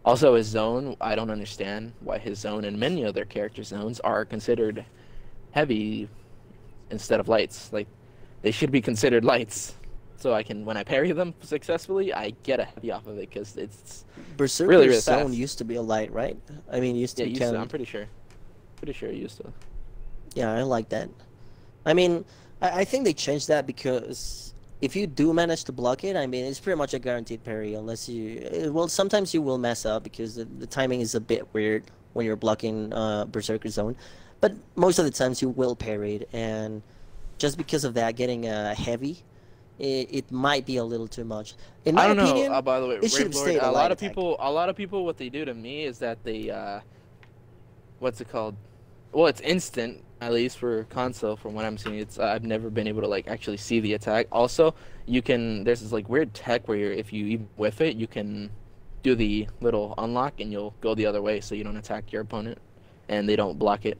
Also, his zone. I don't understand why his zone and many other character zones are considered heavy instead of lights. Like, they should be considered lights. So I can, when I parry them successfully, I get a heavy off of it because it's Berserker's really zone fast. Used to be a light, right? I mean, used to. I'm pretty sure. Pretty sure it used to. Yeah, I like that. I mean, I think they changed that because if you do manage to block it, I mean, it's pretty much a guaranteed parry unless you. Well, sometimes you will mess up because the timing is a bit weird when you're blocking Berserker zone, but most of the times you will parry it, and just because of that, getting heavy. It might be a little too much. In my opinion, by the way, it should have stayed a lot of people, what they do to me is that they, what's it called? Well, it's instant, at least for console. From what I'm seeing, it's I've never been able to like actually see the attack. Also, there's this like weird tech where if you even whiff it, you can do the little unlock and you'll go the other way, so you don't attack your opponent, and they don't block it.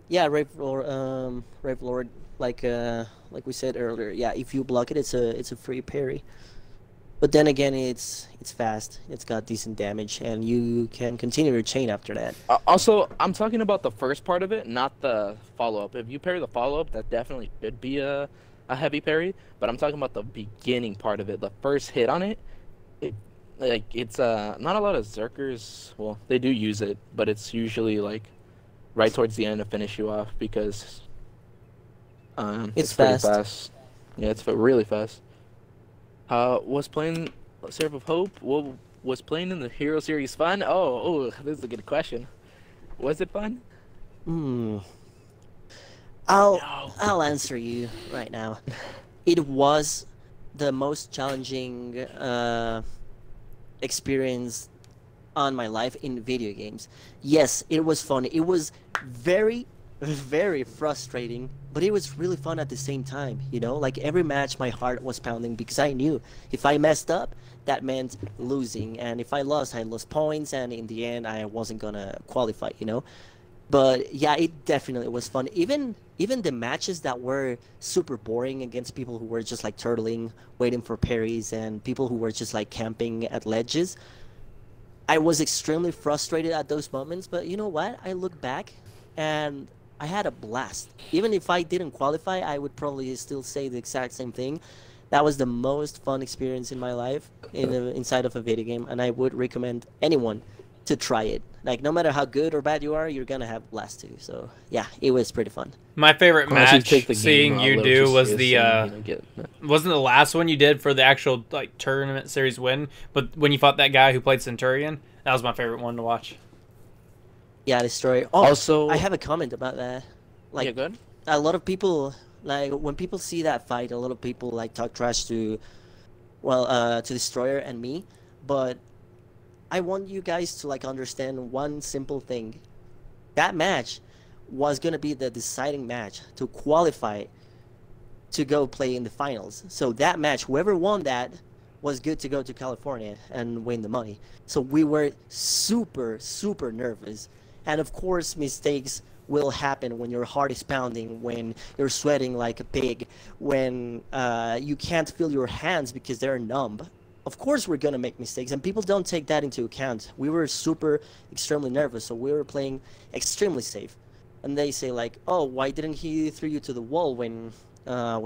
Yeah, Rape Lord. Like we said earlier, yeah, if you block it, it's a free parry. But then again, it's fast. It's got decent damage, and you can continue your chain after that. Also, I'm talking about the first part of it, not the follow-up. If you parry the follow-up, that definitely should be a heavy parry. But I'm talking about the beginning part of it, the first hit on it. It's not a lot of Zerkers. Well, they do use it, but it's usually like right towards the end to finish you off because it's pretty fast. fast. Yeah, it's really fast. Was playing Seraph of Hope? What was playing in the Hero Series fun? Oh, this is a good question. Was it fun? I'll answer you right now. It was the most challenging experience on my life in video games. Yes, it was fun. It was very, very frustrating, but it was really fun at the same time, you know? Like, every match, my heart was pounding because I knew if I messed up, that meant losing. And if I lost points, and in the end, I wasn't gonna qualify, you know? But yeah, it definitely was fun. Even the matches that were super boring against people who were just like turtling, waiting for parries, and people who were just like camping at ledges, I was extremely frustrated at those moments. But you know what? I look back and I had a blast. Even if I didn't qualify, I would probably still say the exact same thing. That was the most fun experience in my life inside of a video game, and I would recommend anyone to try it. Like, no matter how good or bad you are, you're gonna have a blast too. So yeah, it was pretty fun. My favorite match seeing you do was the wasn't the last one you did for the actual like tournament series win, but when you fought that guy who played Centurion, that was my favorite one to watch. Yeah, the story. Oh, also, I have a comment about that. Like, yeah, good. A lot of people, like, when people see that fight, a lot of people like talk trash to, well, to Destroyer and me, but I want you guys to like understand one simple thing. That match was gonna be the deciding match to qualify to go play in the finals. So that match, whoever won that, was good to go to California and win the money. So we were super, super nervous. And of course, mistakes will happen when your heart is pounding, when you're sweating like a pig, when you can't feel your hands because they're numb. Of course we're gonna make mistakes, and people don't take that into account. We were extremely nervous, so we were playing extremely safe. And they say like, oh, why didn't he throw you to the wall when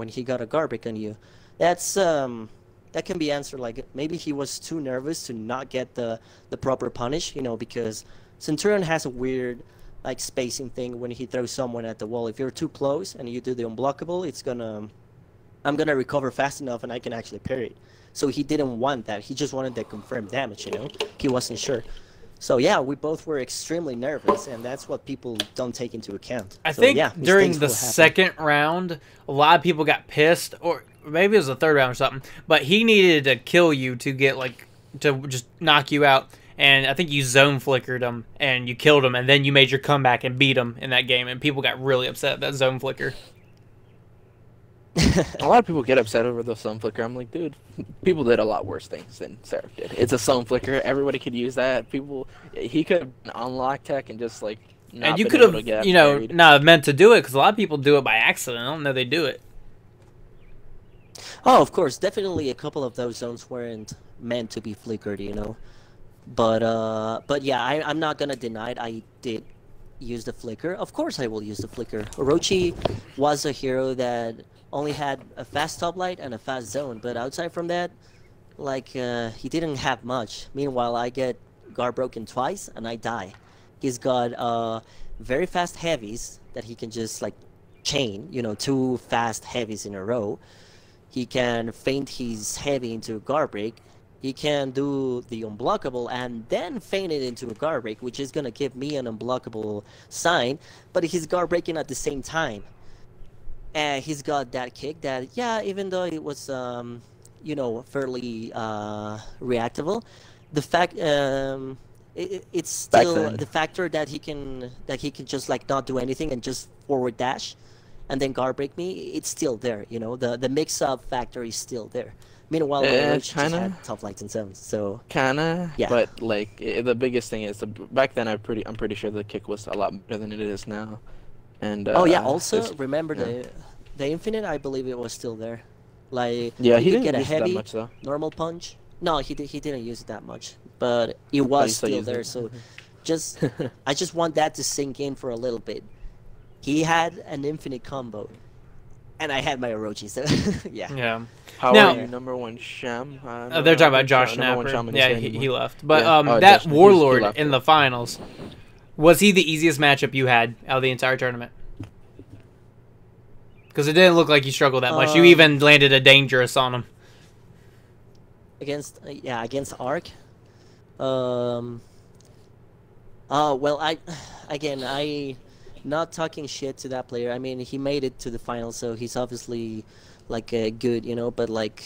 he got a garbage on you? That's that can be answered like maybe he was too nervous to not get the proper punish, you know, because Centurion has a weird like spacing thing when he throws someone at the wall. If you're too close and you do the unblockable, I'm gonna recover fast enough and I can actually parry it. So he didn't want that. He just wanted the confirmed damage, you know? He wasn't sure. So yeah, we both were extremely nervous, and that's what people don't take into account. I think during the second round, a lot of people got pissed, or maybe it was the third round or something, but he needed to kill you to get, like, to just knock you out. And I think you zone flickered him, and you killed him, and then you made your comeback and beat him in that game, and people got really upset at that zone flicker. A lot of people get upset over the sun flicker. I'm like, dude, people did a lot worse things than Seraph did. It's a sun flicker. Everybody could use that. He could unlock tech and just like. And you could have, you know, not meant to do it because a lot of people do it by accident. I don't know they do it. Oh, of course, definitely a couple of those zones weren't meant to be flickered, you know. But yeah, I'm not gonna deny it. I did use the flicker. Of course, I will use the flicker. Orochi was a hero that only had a fast top light and a fast zone, but outside from that, like, he didn't have much. Meanwhile, I get guard broken twice and I die. He's got very fast heavies that he can just like chain, you know, 2 fast heavies in a row. He can feint his heavy into a guard break. He can do the unblockable and then feint it into a guard break, which is gonna give me an unblockable sign, but he's guard breaking at the same time. And he's got that kick that, yeah, even though it was, you know, fairly reactable, the fact it's still the factor that he can just like not do anything and just forward dash, and then guard break me. It's still there, you know. The mix-up factor is still there. Meanwhile, just had top lights and sevens, so kinda. Yeah. But like the biggest thing is back then, I'm pretty sure the kick was a lot better than it is now. And oh yeah, also remember the infinite. I believe it was still there. Like, yeah, he could didn't get a use heavy that much, though. normal punch. No, he didn't use it that much, but it was still there. So just I just want that to sink in for a little bit. He had an infinite combo, and I had my orochi. So yeah. Yeah. How are you, number one Sham? They're talking about Josh Snapper. Yeah, he left. But that Warlord in the finals, Was he the easiest matchup you had out of the entire tournament? Because it didn't look like you struggled that much. You even landed a dangerous on him. Against Arc. Well, I not talking shit to that player. I mean, he made it to the final, so he's obviously like good, you know. But like,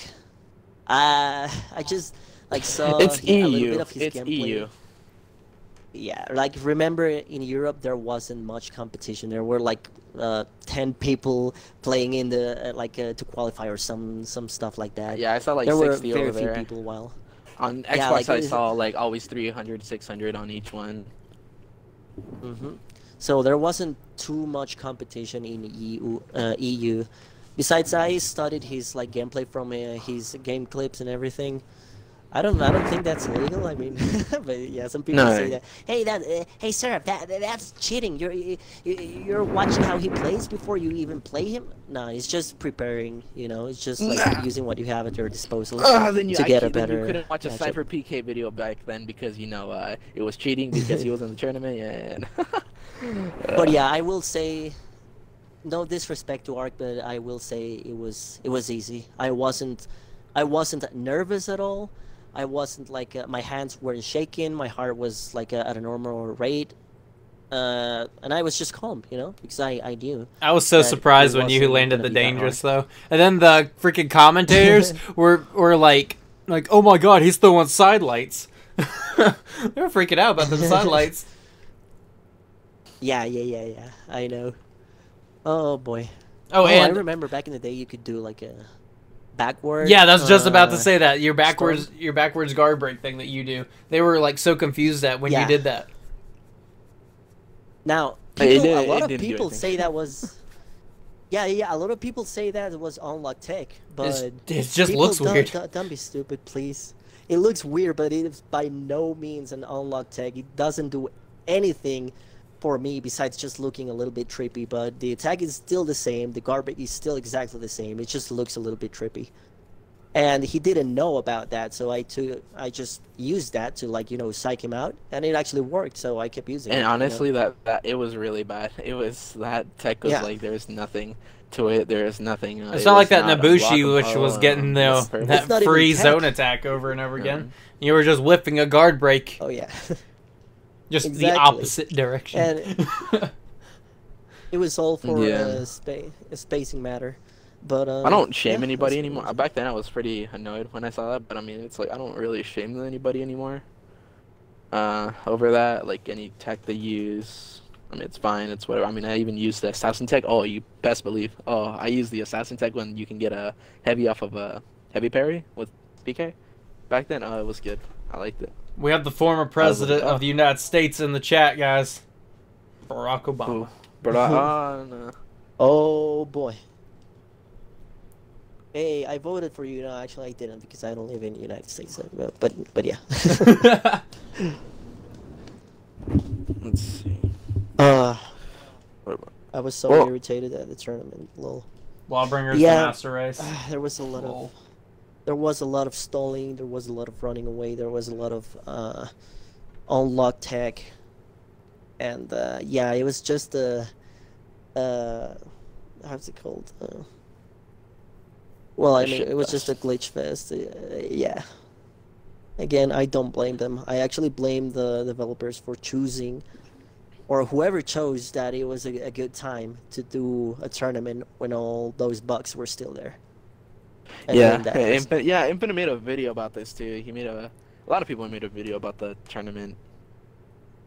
I just like saw a little bit of his gameplay. EU. Yeah, like remember in Europe there wasn't much competition. There were like 10 people playing in the to qualify or some stuff like that. Yeah, I saw like there 60 were very over there. few people. While on Xbox, I saw like always 300, 600 on each one. So there wasn't too much competition in EU. Besides, I studied his like gameplay from his game clips and everything. I don't think that's illegal. I mean, but yeah, some people say that. Hey, Seraph, that's cheating. You're watching how he plays before you even play him. No, it's just preparing. You know, it's just like using what you have at your disposal to get a better. You couldn't watch a Cypher PK video back then because it was cheating because he was in the tournament. Yeah. But yeah, I will say, no disrespect to Arc, but I will say it was easy. I wasn't nervous at all. I wasn't like my hands weren't shaking. My heart was like at a normal rate, and I was just calm, you know, because I knew. I was so surprised when you landed the dangerous though, and then the freaking commentators were like, oh my god, he's throwing sidelights. They were freaking out about the sidelights. Yeah. I know. Oh boy. Oh, and I remember back in the day you could do like a backward. Yeah, that's just about to say that. Your backwards guard break thing that you do. They were like so confused that when you did that. Now, a lot of people say that was. Yeah. A lot of people say that it was unlocked tech, but it just looks weird. Don't be stupid, please. It looks weird, but it is by no means an unlocked tech. It doesn't do anything for me besides just looking a little bit trippy, but the attack is still the same, the garbage is still exactly the same, it just looks a little bit trippy. And he didn't know about that, so I just used that to, like, you know, psych him out, and it actually worked, so I kept using it. And honestly, you know? that it was really bad. That tech was like, there's nothing to it, there's nothing. It's not like that Nabushi, which was getting that free zone attack over and over again. You were just whipping a guard break. Oh yeah. Just the opposite direction. And it was all for a spacing matter. But I don't shame anybody anymore. Back then I was pretty annoyed when I saw that, but I mean, it's like I don't really shame anybody anymore over that. Like any tech they use, I mean, it's fine, it's whatever. I mean, I even used the assassin tech. Oh, you best believe. Oh, I used the assassin tech when you can get a heavy off of a heavy parry with PK. Back then, it was good. I liked it. We have the former president of the United States in the chat, guys. Barack Obama. No. Oh boy. Hey, I voted for you. No, actually I didn't because I don't live in the United States. But yeah. Let's see. I was so irritated at the tournament. Lol. Lawbringers the master race. There was a lot of. There was a lot of stalling, there was a lot of running away, there was a lot of unlocked tech, and yeah, it was just how's it called? Well, I mean, it was just a glitch fest. Yeah. Again, I don't blame them. I actually blame the developers for choosing, or whoever chose that it was a good time to do a tournament when all those bugs were still there. Infinite made a video about this too. He made a lot of people made a video about the tournament.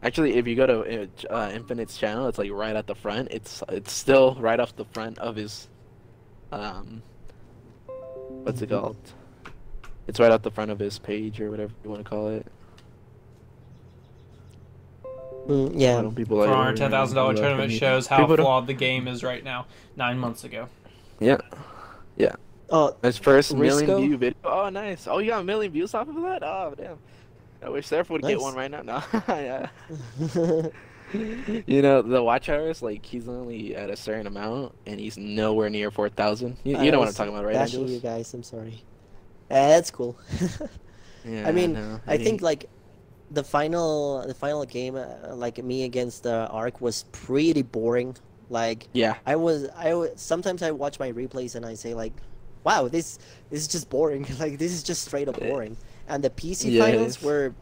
Actually, if you go to Infinite's channel, it's like right at the front. It's still right off the front of his what's it called? It's right out the front of his page or whatever you want to call it. Yeah. For our $10,000 tournament shows how flawed the game is right now. 9 months ago. Yeah. Yeah. Oh, his first million view video. Oh, nice. Oh, you got 1 million views off of that? Oh, damn. I wish Seraph would get one right now. No. Yeah. You know, the watch hours, like, he's only at a certain amount, and he's nowhere near 4,000. You know what I'm talking about, right, Angelus? You guys, I'm sorry. That's cool. Yeah, I mean, I think, like, the final game, like me against the Arc, was pretty boring. Like, yeah, I was sometimes I watch my replays and I say like, wow, this is just boring. Like, this is just straight up boring. And the PC finals were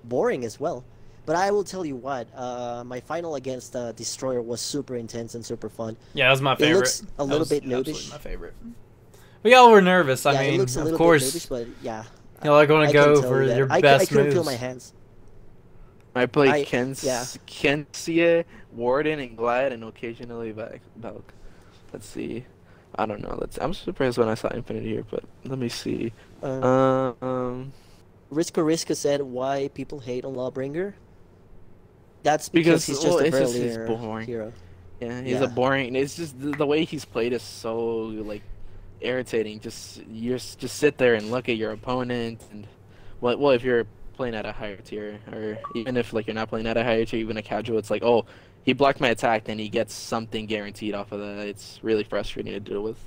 boring as well. But I will tell you what, my final against Destroyer was super intense and super fun. Yeah, that was my favorite. It looks a little bit nudish. My favorite. We all were nervous. I mean, it looks a little of course. bit nudish, but yeah. You're like going to go for your best moves. I couldn't feel my hands. I play Clancy, Warden, and Glad, and occasionally Valk. Let's see. I don't know. I'm surprised when I saw Infinite here, but let me see. Riska said why people hate on Lawbringer. That's because he's just a very boring hero. Yeah, he's a boring. It's just the way he's played is so like irritating. You just sit there and look at your opponent, and well, if you're playing at a higher tier, or even if like you're not playing at a higher tier, even a casual, it's like, oh, he blocked my attack, then he gets something guaranteed off of that. It's really frustrating to deal with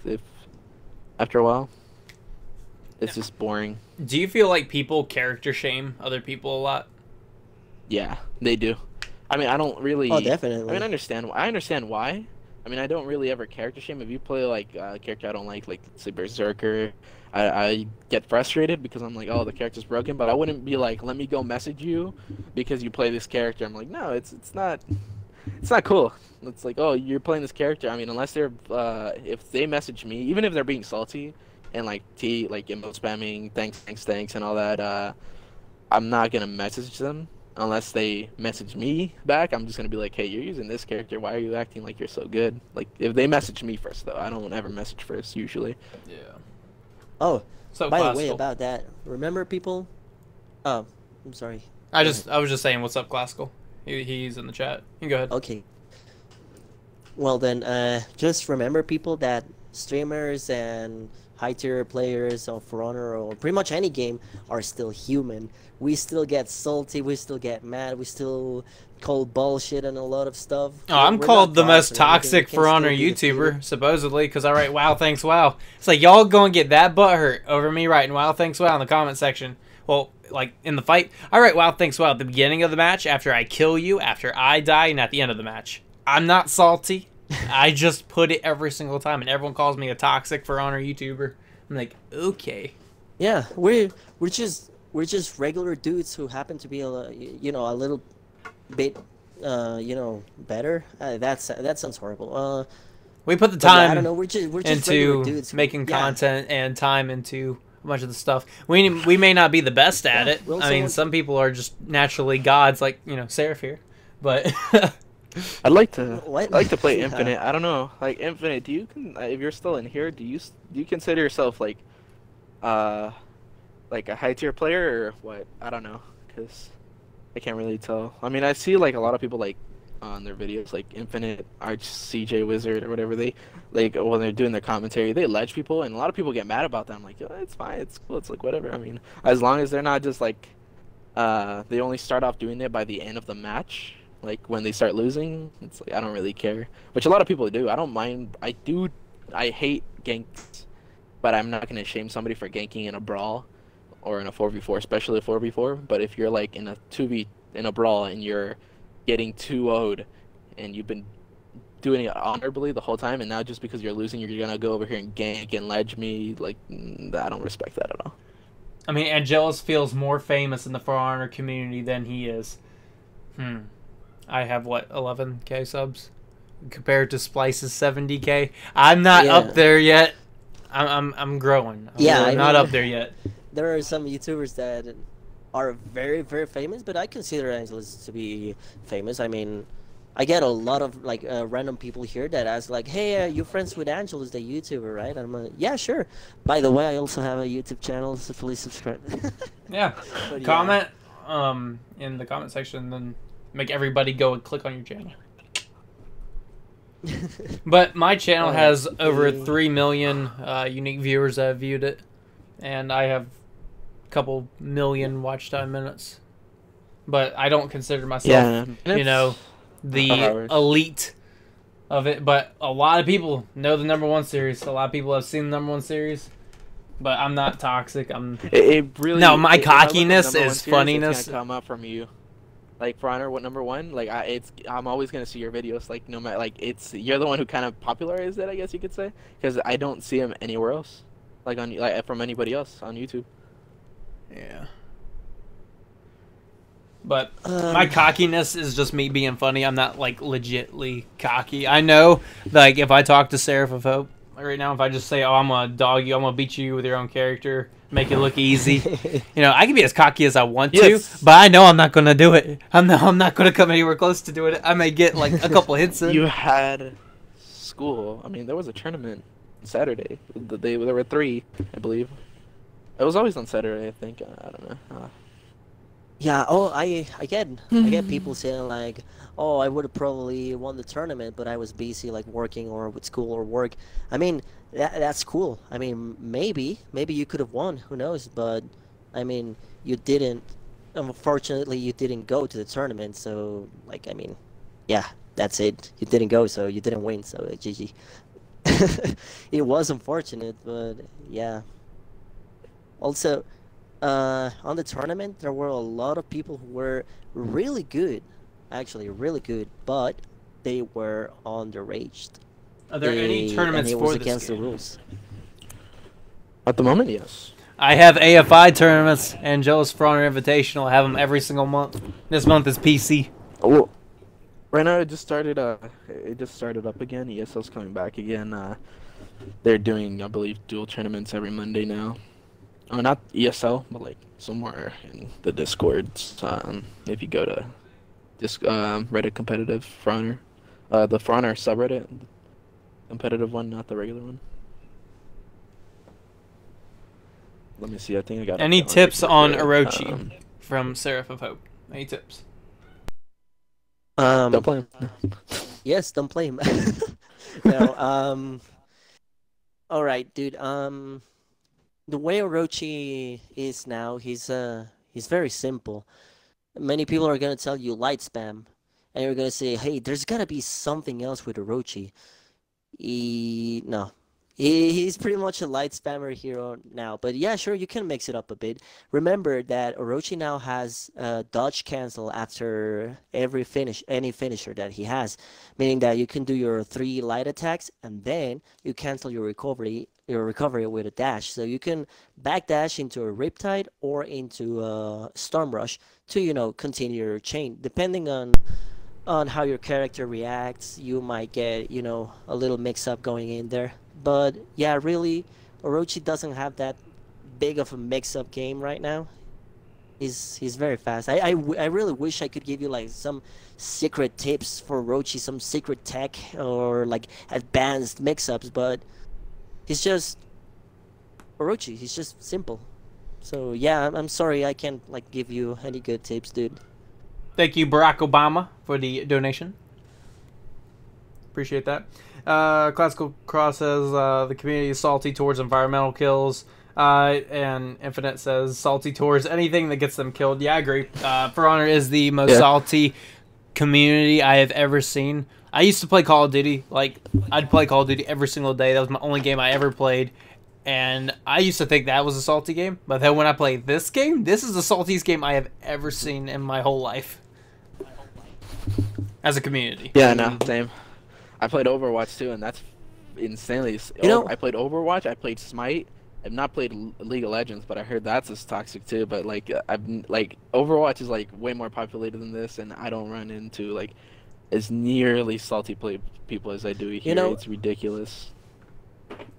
after a while. It's just boring. Do you feel like people character shame other people a lot? Yeah, they do. I mean, I don't really. Oh, definitely. I mean, I understand why. I mean, I don't really ever character shame. If you play like a character I don't like say Berserker, I get frustrated because I'm like, oh, the character's broken. But I wouldn't be like, let me go message you because you play this character. I'm like, no, it's not cool. It's like, oh, you're playing this character. I mean, unless they're if they message me, even if they're being salty and like emote spamming, thanks, and all that, I'm not gonna message them. Unless they message me back, I'm just gonna be like, hey, you're using this character, why are you acting like you're so good? Like, if they message me first, though, I don't ever message first, usually. Yeah. Oh, so by the way, about that, remember people... Oh, I'm sorry. I was just saying, what's up, Classical? He's in the chat. You can go ahead. Okay. Well then, just remember people that streamers and high-tier players of For Honor or pretty much any game are still human. We still get salty, we still get mad, we still call bullshit and a lot of stuff. Oh, I'm called the most toxic For Honor YouTuber, supposedly, because I write wow, thanks, wow. It's like, y'all gonna get that butthurt over me writing wow, thanks, wow in the comment section. Well, like, in the fight, I write wow, thanks, wow at the beginning of the match, after I kill you, after I die, and at the end of the match. I'm not salty. I just put it every single time, and everyone calls me a toxic For Honor YouTuber. I'm like, okay. Yeah, we're just regular dudes who happen to be a little bit better. That sounds horrible. We put the time I don't know, we're just into dudes making content and time into a bunch of the stuff. We may not be the best at it. I mean, some people are just naturally gods, like Seraph here, but. I'd like to play Infinite. I don't know, like Infinite. If you're still in here, do you consider yourself like a high tier player or what? I don't know, cause I can't really tell. I mean, I see like a lot of people like on their videos, like Infinite, Arch, CJ Wizard, or whatever they like when they're doing their commentary, they ledge people, and a lot of people get mad about that. I'm like, oh, it's fine, it's cool, it's like whatever. I mean, as long as they're not just like they only start off doing it by the end of the match. Like, when they start losing, it's like, I don't really care. Which a lot of people do. I don't mind. I hate ganks, but I'm not going to shame somebody for ganking in a brawl or in a 4v4, especially a 4v4. But if you're, like, in a brawl and you're getting 2-0'd and you've been doing it honorably the whole time, and now just because you're losing, you're going to go over here and gank and ledge me, like, I don't respect that at all. I mean, Angelus feels more famous in the For Honor community than he is. I have, what, 11k subs? Compared to Splice's 70k? I'm not up there yet. I'm growing. I'm not up there yet. There are some YouTubers that are very, very famous, but I consider Angelus to be famous. I mean, I get a lot of, like, random people here that ask, like, hey, you're friends with Angelus, the YouTuber, right? And I'm like, yeah, sure. By the way, I also have a YouTube channel, so please subscribe. Yeah. Comment in the comment section, then make everybody go and click on your channel. But my channel has over 3 million unique viewers that have viewed it, and I have a couple million watch time minutes. But I don't consider myself, the elite of it. But a lot of people know the #1 series. A lot of people have seen the #1 series. But I'm not toxic. It really. No, my cockiness is funniness. It's gonna come up from you. Like For Honor, what #1? Like I'm always gonna see your videos. Like no matter, like you're the one who kind of popularized it, I guess you could say, because I don't see him anywhere else, like from anybody else on YouTube. Yeah. But my cockiness is just me being funny. I'm not like legitly cocky. I know, like if I talk to Seraph of Hope right now, if I just say, "Oh, I'm gonna dog you, I'm gonna beat you with your own character," make it look easy. You know, I can be as cocky as I want to, but I know I'm not gonna do it. I'm not gonna come anywhere close to doing it. I may get like a couple hits in. You had school. I mean, there was a tournament Saturday. There were 3, I believe. It was always on Saturday, I think. I don't know. Yeah. Oh, I get people saying like, "Oh, I would have probably won the tournament, but I was busy like working or with school or work." I mean, that's cool. I mean, maybe you could have won. Who knows? But I mean, you didn't. Unfortunately, you didn't go to the tournament. So, like, I mean, yeah, that's it. You didn't go, so you didn't win. So, GG. It was unfortunate, but yeah. Also, on the tournament, there were a lot of people who were really good, actually really good, but they were underaged. Are there any tournaments and it for was this against game? the rules? At the moment, yes. I have AFI tournaments and Joe's For Honor Invitational. I have them every single month. This month is PC. Oh, right now it just started. It just started up again. ESL's coming back again. They're doing, I believe, dual tournaments every Monday now. Oh, not ESL, but like somewhere in the Discords. If you go to Reddit competitive For Honor, the For Honor subreddit, competitive one, not the regular one. Let me see. I think I got. Any tips on Orochi from Seraph of Hope? Any tips? Don't play him. Yes, don't play him. No. All right, dude. The way Orochi is now, he's very simple. Many people are gonna tell you light spam, and you're gonna say, "Hey, there's gotta be something else with Orochi." No, he's pretty much a light spammer hero now. But yeah, sure, you can mix it up a bit. Remember that Orochi now has dodge cancel after any finisher that he has, meaning that you can do your 3 light attacks and then you cancel your recovery with a dash. So you can backdash into a Riptide or into a Storm Rush to, you know, continue your chain. Depending on how your character reacts, you might get, you know, a little mix-up going in there. But yeah, really, Orochi doesn't have that big of a mix-up game right now. He's very fast. I really wish I could give you like some secret tips for Orochi, some secret tech or like advanced mix-ups, but he's just Orochi. He's just simple. So yeah, I'm sorry I can't like give you any good tips, dude. Thank you, Barack Obama, for the donation. Appreciate that. Classical Cross says the community is salty towards environmental kills. And Infinite says salty towards anything that gets them killed. Yeah, I agree. For Honor is the most salty community I have ever seen. I used to play Call of Duty. Like, I'd play Call of Duty every single day. That was my only game I ever played. And I used to think that was a salty game. But then when I play this game, this is the saltiest game I have ever seen in my whole life. As a community. Yeah, no, same. I played Overwatch too, and that's insanely... You know, I played Overwatch, I played Smite. I've not played League of Legends, but I heard that's as toxic too. But like, Overwatch is like way more populated than this, and I don't run into like as nearly salty people as I do here. You know, it's ridiculous.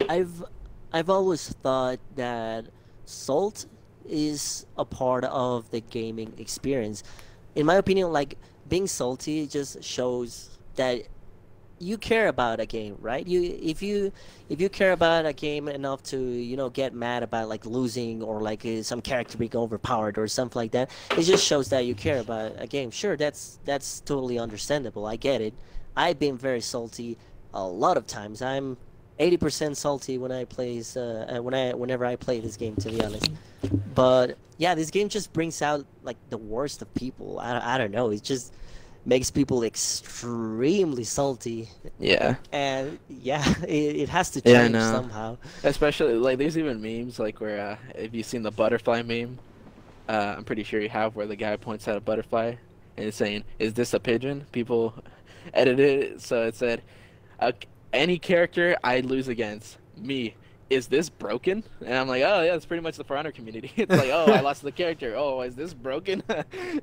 I've always thought that salt is a part of the gaming experience. In my opinion, like being salty just shows that you care about a game, right? If you care about a game enough to, you know, get mad about like losing or like some character being overpowered or something like that, it just shows that you care about a game. Sure, that's totally understandable. I get it. I've been very salty a lot of times. I'm 80% salty when I plays whenever I play this game, to be honest. But yeah, this game just brings out like the worst of people. I don't know. It's just makes people extremely salty. Yeah. And yeah, it has to change somehow. Especially like there's even memes like where if you've seen the butterfly meme, I'm pretty sure you have, where the guy points at a butterfly and is saying, "Is this a pigeon?" People edited it so it said, "Any character I lose against me. Is this broken?" And I'm like, oh yeah, it's pretty much the For Honor community. It's like, oh, I lost the character. Oh, is this broken?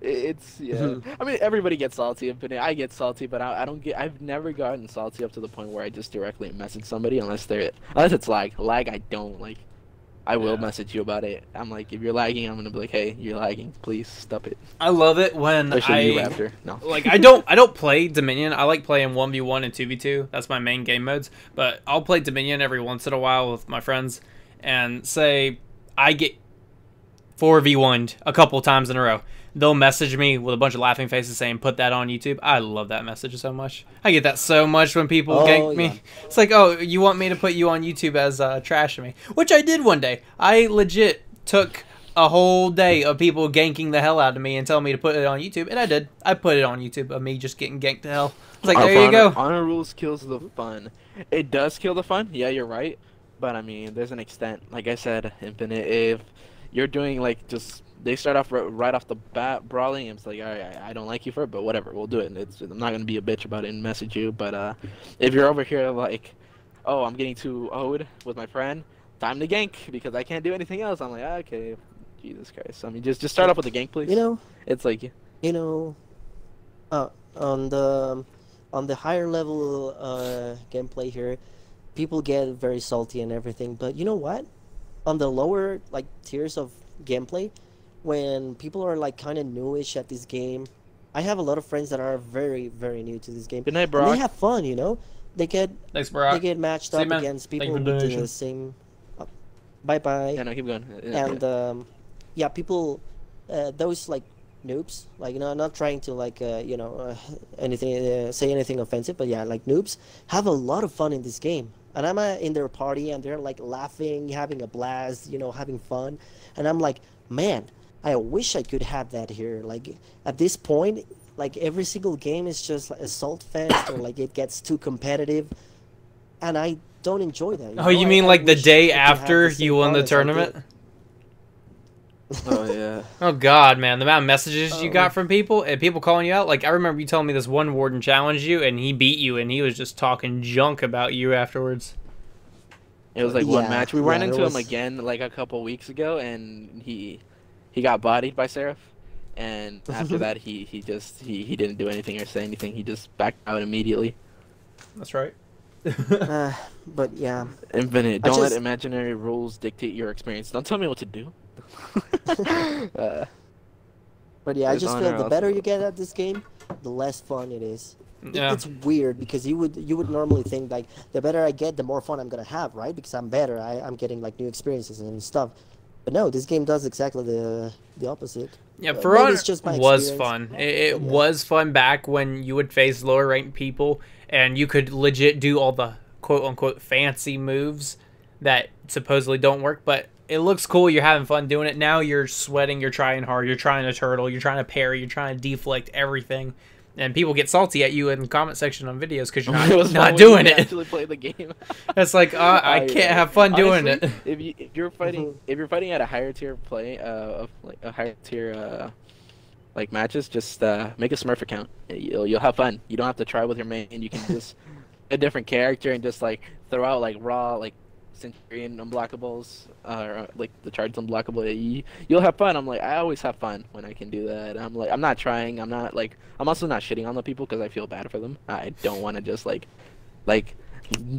It's yeah. I mean, everybody gets salty. I get salty, but I've never gotten salty up to the point where I just directly message somebody unless it's lag. Lag, I don't like. I will message you about it. I'm like, if you're lagging, I'm gonna be like, hey, you're lagging. Please stop it. I love it when I don't play Dominion. I like playing 1v1 and 2v2. That's my main game modes. But I'll play Dominion every once in a while with my friends, and say I get 4v1'd a couple times in a row. They'll message me with a bunch of laughing faces saying, "Put that on YouTube." I love that message so much. I get that so much when people gank me. It's like, oh, you want me to put you on YouTube as trashing me? Which I did one day. I legit took a whole day of people ganking the hell out of me and telling me to put it on YouTube, and I did. I put it on YouTube of me just getting ganked to hell. It's like, there you go. Honor rules kills the fun. It does kill the fun. Yeah, you're right. But I mean, there's an extent. Like I said, Infinite, if you're doing like just... They start off right off the bat brawling, and it's like, all right, I don't like you for it, but whatever, we'll do it. I'm not gonna be a bitch about it and message you. But if you're over here like, oh, I'm getting too owed with my friend, time to gank because I can't do anything else. I'm like, okay, Jesus Christ. I mean, just start off with the gank, please. You know, it's like, you know, on the higher level gameplay here, people get very salty and everything. But you know what? On the lower like tiers of gameplay, when people are like kind of newish at this game, I have a lot of friends that are very, very new to this game. Good night, Brock. And they have fun, you know. They get matched up against people with the same. Bye bye. Yeah, no, keep going. And yeah, people, those like noobs, like not trying to like anything say anything offensive, but yeah, like noobs have a lot of fun in this game. And I'm in their party, and they're like laughing, having a blast, having fun, and I'm like, man, I wish I could have that here. Like at this point, like every single game is just like assault fest, or like it gets too competitive, and I don't enjoy that. Oh, you mean like the day after you won the tournament? Oh yeah. Oh god, man, the amount of messages you got from people and people calling you out. Like I remember you telling me this one warden challenged you and he beat you, and he was just talking junk about you afterwards. It was like one match. We ran into him again like a couple weeks ago, and he got bodied by Seraph. And after that, he didn't do anything or say anything. He just backed out immediately. That's right. But yeah. Infinite. Don't let imaginary rules dictate your experience. Don't tell me what to do. But yeah, I just feel the better you get at this game, the less fun it is. Yeah. It's weird because you would normally think like the better I get, the more fun I'm gonna have, right? Because I'm better, I'm getting like new experiences and stuff. But no, this game does exactly the opposite. Yeah, For Honor was fun. It was fun back when you would face lower ranked people and you could legit do all the quote unquote fancy moves that supposedly don't work, but it looks cool, you're having fun doing it. Now you're sweating, you're trying hard, you're trying to turtle, you're trying to parry, you're trying to deflect everything. And people get salty at you in the comment section on videos because you're not doing it. Actually play the game. It's like I can't have fun doing it. If you're fighting at a higher tier play of like a higher tier like matches, just make a Smurf account. You'll have fun. You don't have to try with your main. You can just a different character and just like throw out like raw like Centurion unblockables, or like the charge unblockable. You'll have fun. I'm like, I always have fun when I can do that. I'm like, I'm not trying. I'm also not shitting on the people because I feel bad for them. I don't want to just like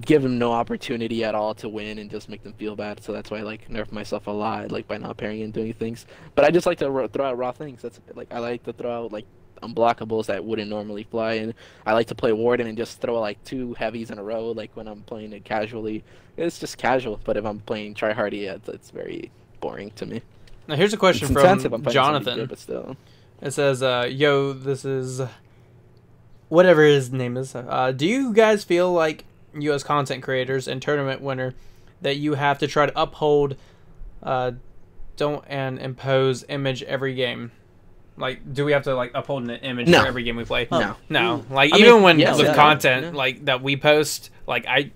give them no opportunity at all to win and just make them feel bad. So that's why I like nerf myself a lot, like by not parrying and doing things. But I just like to throw out raw things. That's like I like to throw out like unblockables that wouldn't normally fly, and I like to play warden and just throw like 2 heavies in a row, like when I'm playing it casually. It's just casual, but if I'm playing tryhardy, it's very boring to me. Now here's a question from Jonathan. Good, but still. It says, yo, this is whatever his name is. Do you guys feel like you as content creators and tournament winner that you have to try to uphold don't and impose image every game? Like, do we have to like uphold an image No. for every game we play? No. No. Like, I even mean, when yeah, with yeah, content yeah. like that we post, like I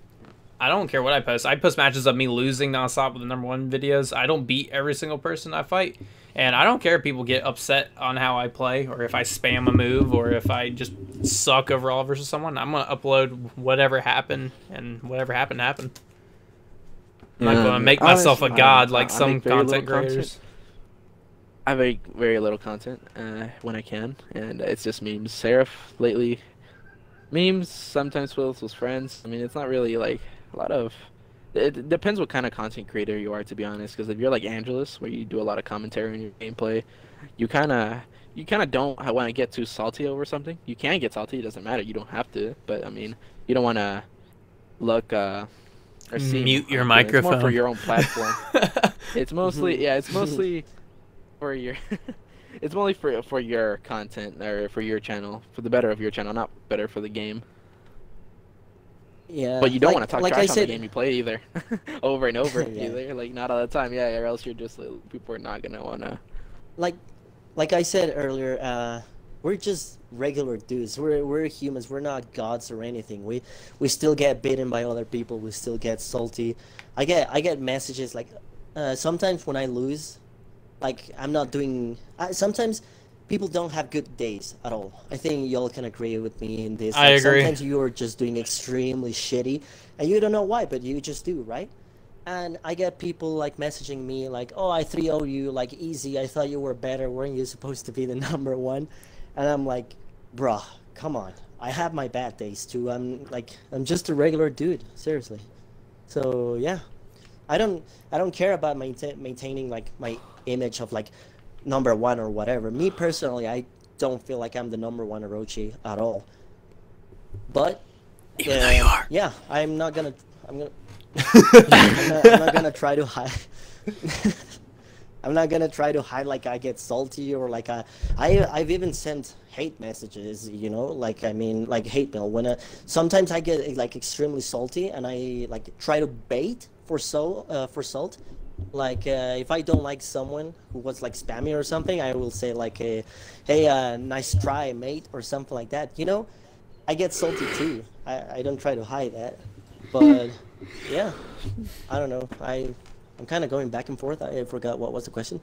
don't care what I post. I post matches of me losing nonstop with the #1 videos. I don't beat every single person I fight. And I don't care if people get upset on how I play, or if I spam a move, or if I just suck overall versus someone. I'm going to upload whatever happened, and whatever happened, happened. I'm not going to make myself a god like some content creators. I make very little content when I can, and it's just memes. Seraph lately, memes, sometimes with friends. I mean, it's not really like a lot of... It depends what kind of content creator you are, to be honest. Because if you're like Angelus, where you do a lot of commentary in your gameplay, you kind of don't want to get too salty over something. You can get salty; it doesn't matter. You don't have to. But I mean, you don't want to look or see. Mute your microphone. It's more for your own platform. It's mostly It's mostly for your. It's mostly for your content or for your channel, for the better of your channel, not better for the game. Yeah, but you don't want to talk like trash I on the game you play either, over and over Yeah. either. Like not all the time, yeah. Or else you're just like, people are not gonna wanna. Like I said earlier, we're just regular dudes. We're humans. We're not gods or anything. We still get bitten by other people. We still get salty. I get messages like sometimes when I lose, like I'm not doing. Sometimes people don't have good days at all. I think y'all can agree with me in this. I agree. Sometimes you're just doing extremely shitty, and you don't know why, but you just do, right? And I get people like messaging me like, "Oh, I 3-0 you like easy. I thought you were better. Weren't you supposed to be the #1?" And I'm like, "Bruh, come on. I have my bad days too. I'm just a regular dude, seriously." So yeah, I don't care about maintaining like my image of like #1 or whatever. Me personally, I don't feel like I'm the #1 orochi at all. But Even though you are. Yeah, I'm not gonna I'm not gonna try to hide. I'm not gonna try to hide like I get salty or like I've even sent hate messages, you know, like I mean like hate mail when sometimes I get like extremely salty and I like try to bait for salt. Like if I don't like someone who was like spammy or something, I will say like hey nice try mate or something like that, you know. I get salty too. I don't try to hide that, but yeah, I don't know. I'm kind of going back and forth. I forgot what was the question.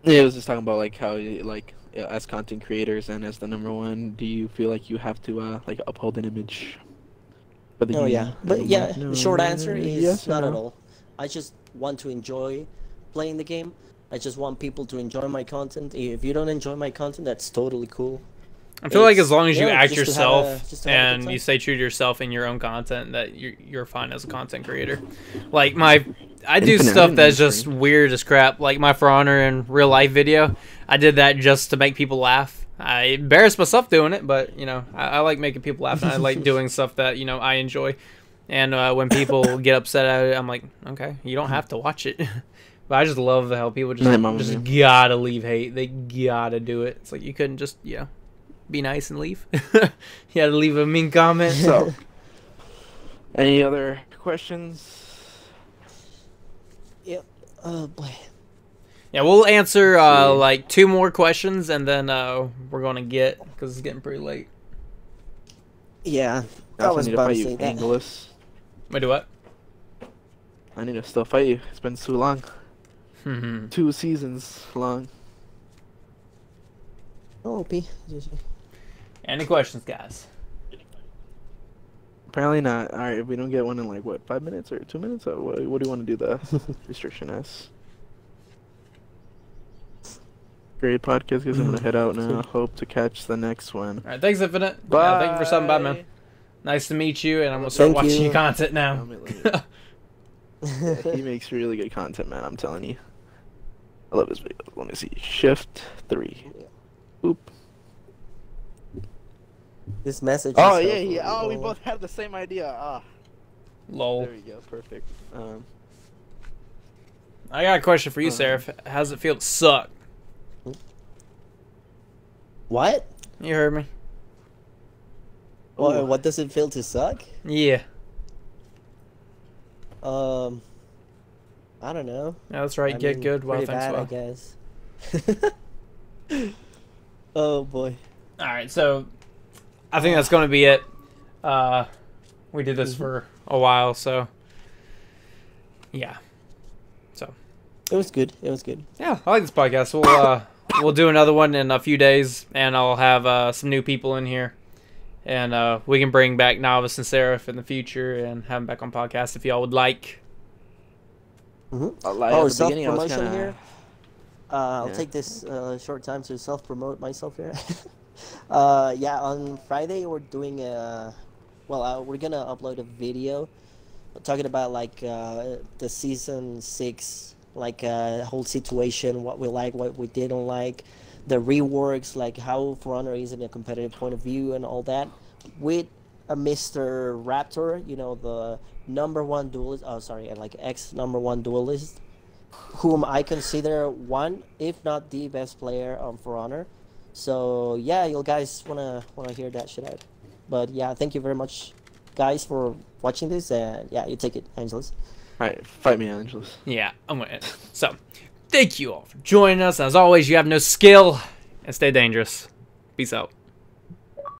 Yeah, I was just talking about like how like as content creators and as the #1, do you feel like you have to like uphold an image? For the Oh game? yeah, but yeah, No, the short answer is yes or not at no? all. I just want to enjoy playing the game. I just want people to enjoy my content. If you don't enjoy my content, that's totally cool. I feel like as long as you yeah, act just to have yourself just to have a good and time. you stay true to yourself in your own content, that you're fine as a content creator. Like I do Infinite stuff that's mainstream. just weird as crap. Like my For Honor in real life video, I did that just to make people laugh. I embarrassed myself doing it, but you know I like making people laugh and I like doing stuff that you know I enjoy. And when people get upset at it, I'm like, okay, you don't have to watch it. But I just love how people just gotta leave hate. They gotta do it. It's like you couldn't just be nice and leave. You had to leave a mean comment. So, any other questions? Yep. Oh boy. Yeah, we'll answer like 2 more questions and then we're gonna because it's getting pretty late. Yeah, I I was need to about fight to you, say that. Angelus. Wait, do what? I need to still fight you. It's been too long. Mhm. 2 seasons long. Oh, P. Any questions, guys? Apparently not. All right, if we don't get one in like what 5 minutes or 2 minutes, or what do you want to do the restriction as? Great podcast, guys. I'm gonna head out now. Hope to catch the next one. All right, thanks, Infinite. Bye. Yeah, thank you for stopping by, man. Nice to meet you, and I'm gonna start Thank watching you. your content now. He makes really good content, man. I'm telling you. I love his videos. Let me see. Shift 3. Boop. This message. Oh is yeah, so yeah. Oh, we cool. both have the same idea. Ah, Lol. there we go. Perfect. I got a question for you, Seraph. How's it feel to suck? What? You heard me. What does it feel to suck? Yeah. I don't know. Yeah, that's right. I Get mean, good while pretty things bad, I well. guess. Oh boy. All right, so I think that's going to be it. We did this for a while, so yeah. So it was good. It was good. Yeah, I like this podcast. We'll do another one in a few days, and I'll have some new people in here, and we can bring back Novice and Seraph in the future and have them back on podcast if y'all would like. Self-promotion here. I'll take this short time to self-promote myself here. Yeah, on Friday we're doing we're gonna upload a video talking about like the season 6, like whole situation, what we like, what we didn't like, the reworks, like how For Honor is in a competitive point of view and all that, with a Mr. Raptor, you know, the #1 duelist. Oh, sorry, like ex #1 duelist, whom I consider one, if not the best player on For Honor. So yeah, you guys wanna hear that shit out. But yeah, thank you very much, guys, for watching this. And yeah, you take it, Angelus. All right, fight me, Angelus. Yeah, I'm gonna. So, thank you all for joining us. As always, you have no skill, and stay dangerous. Peace out.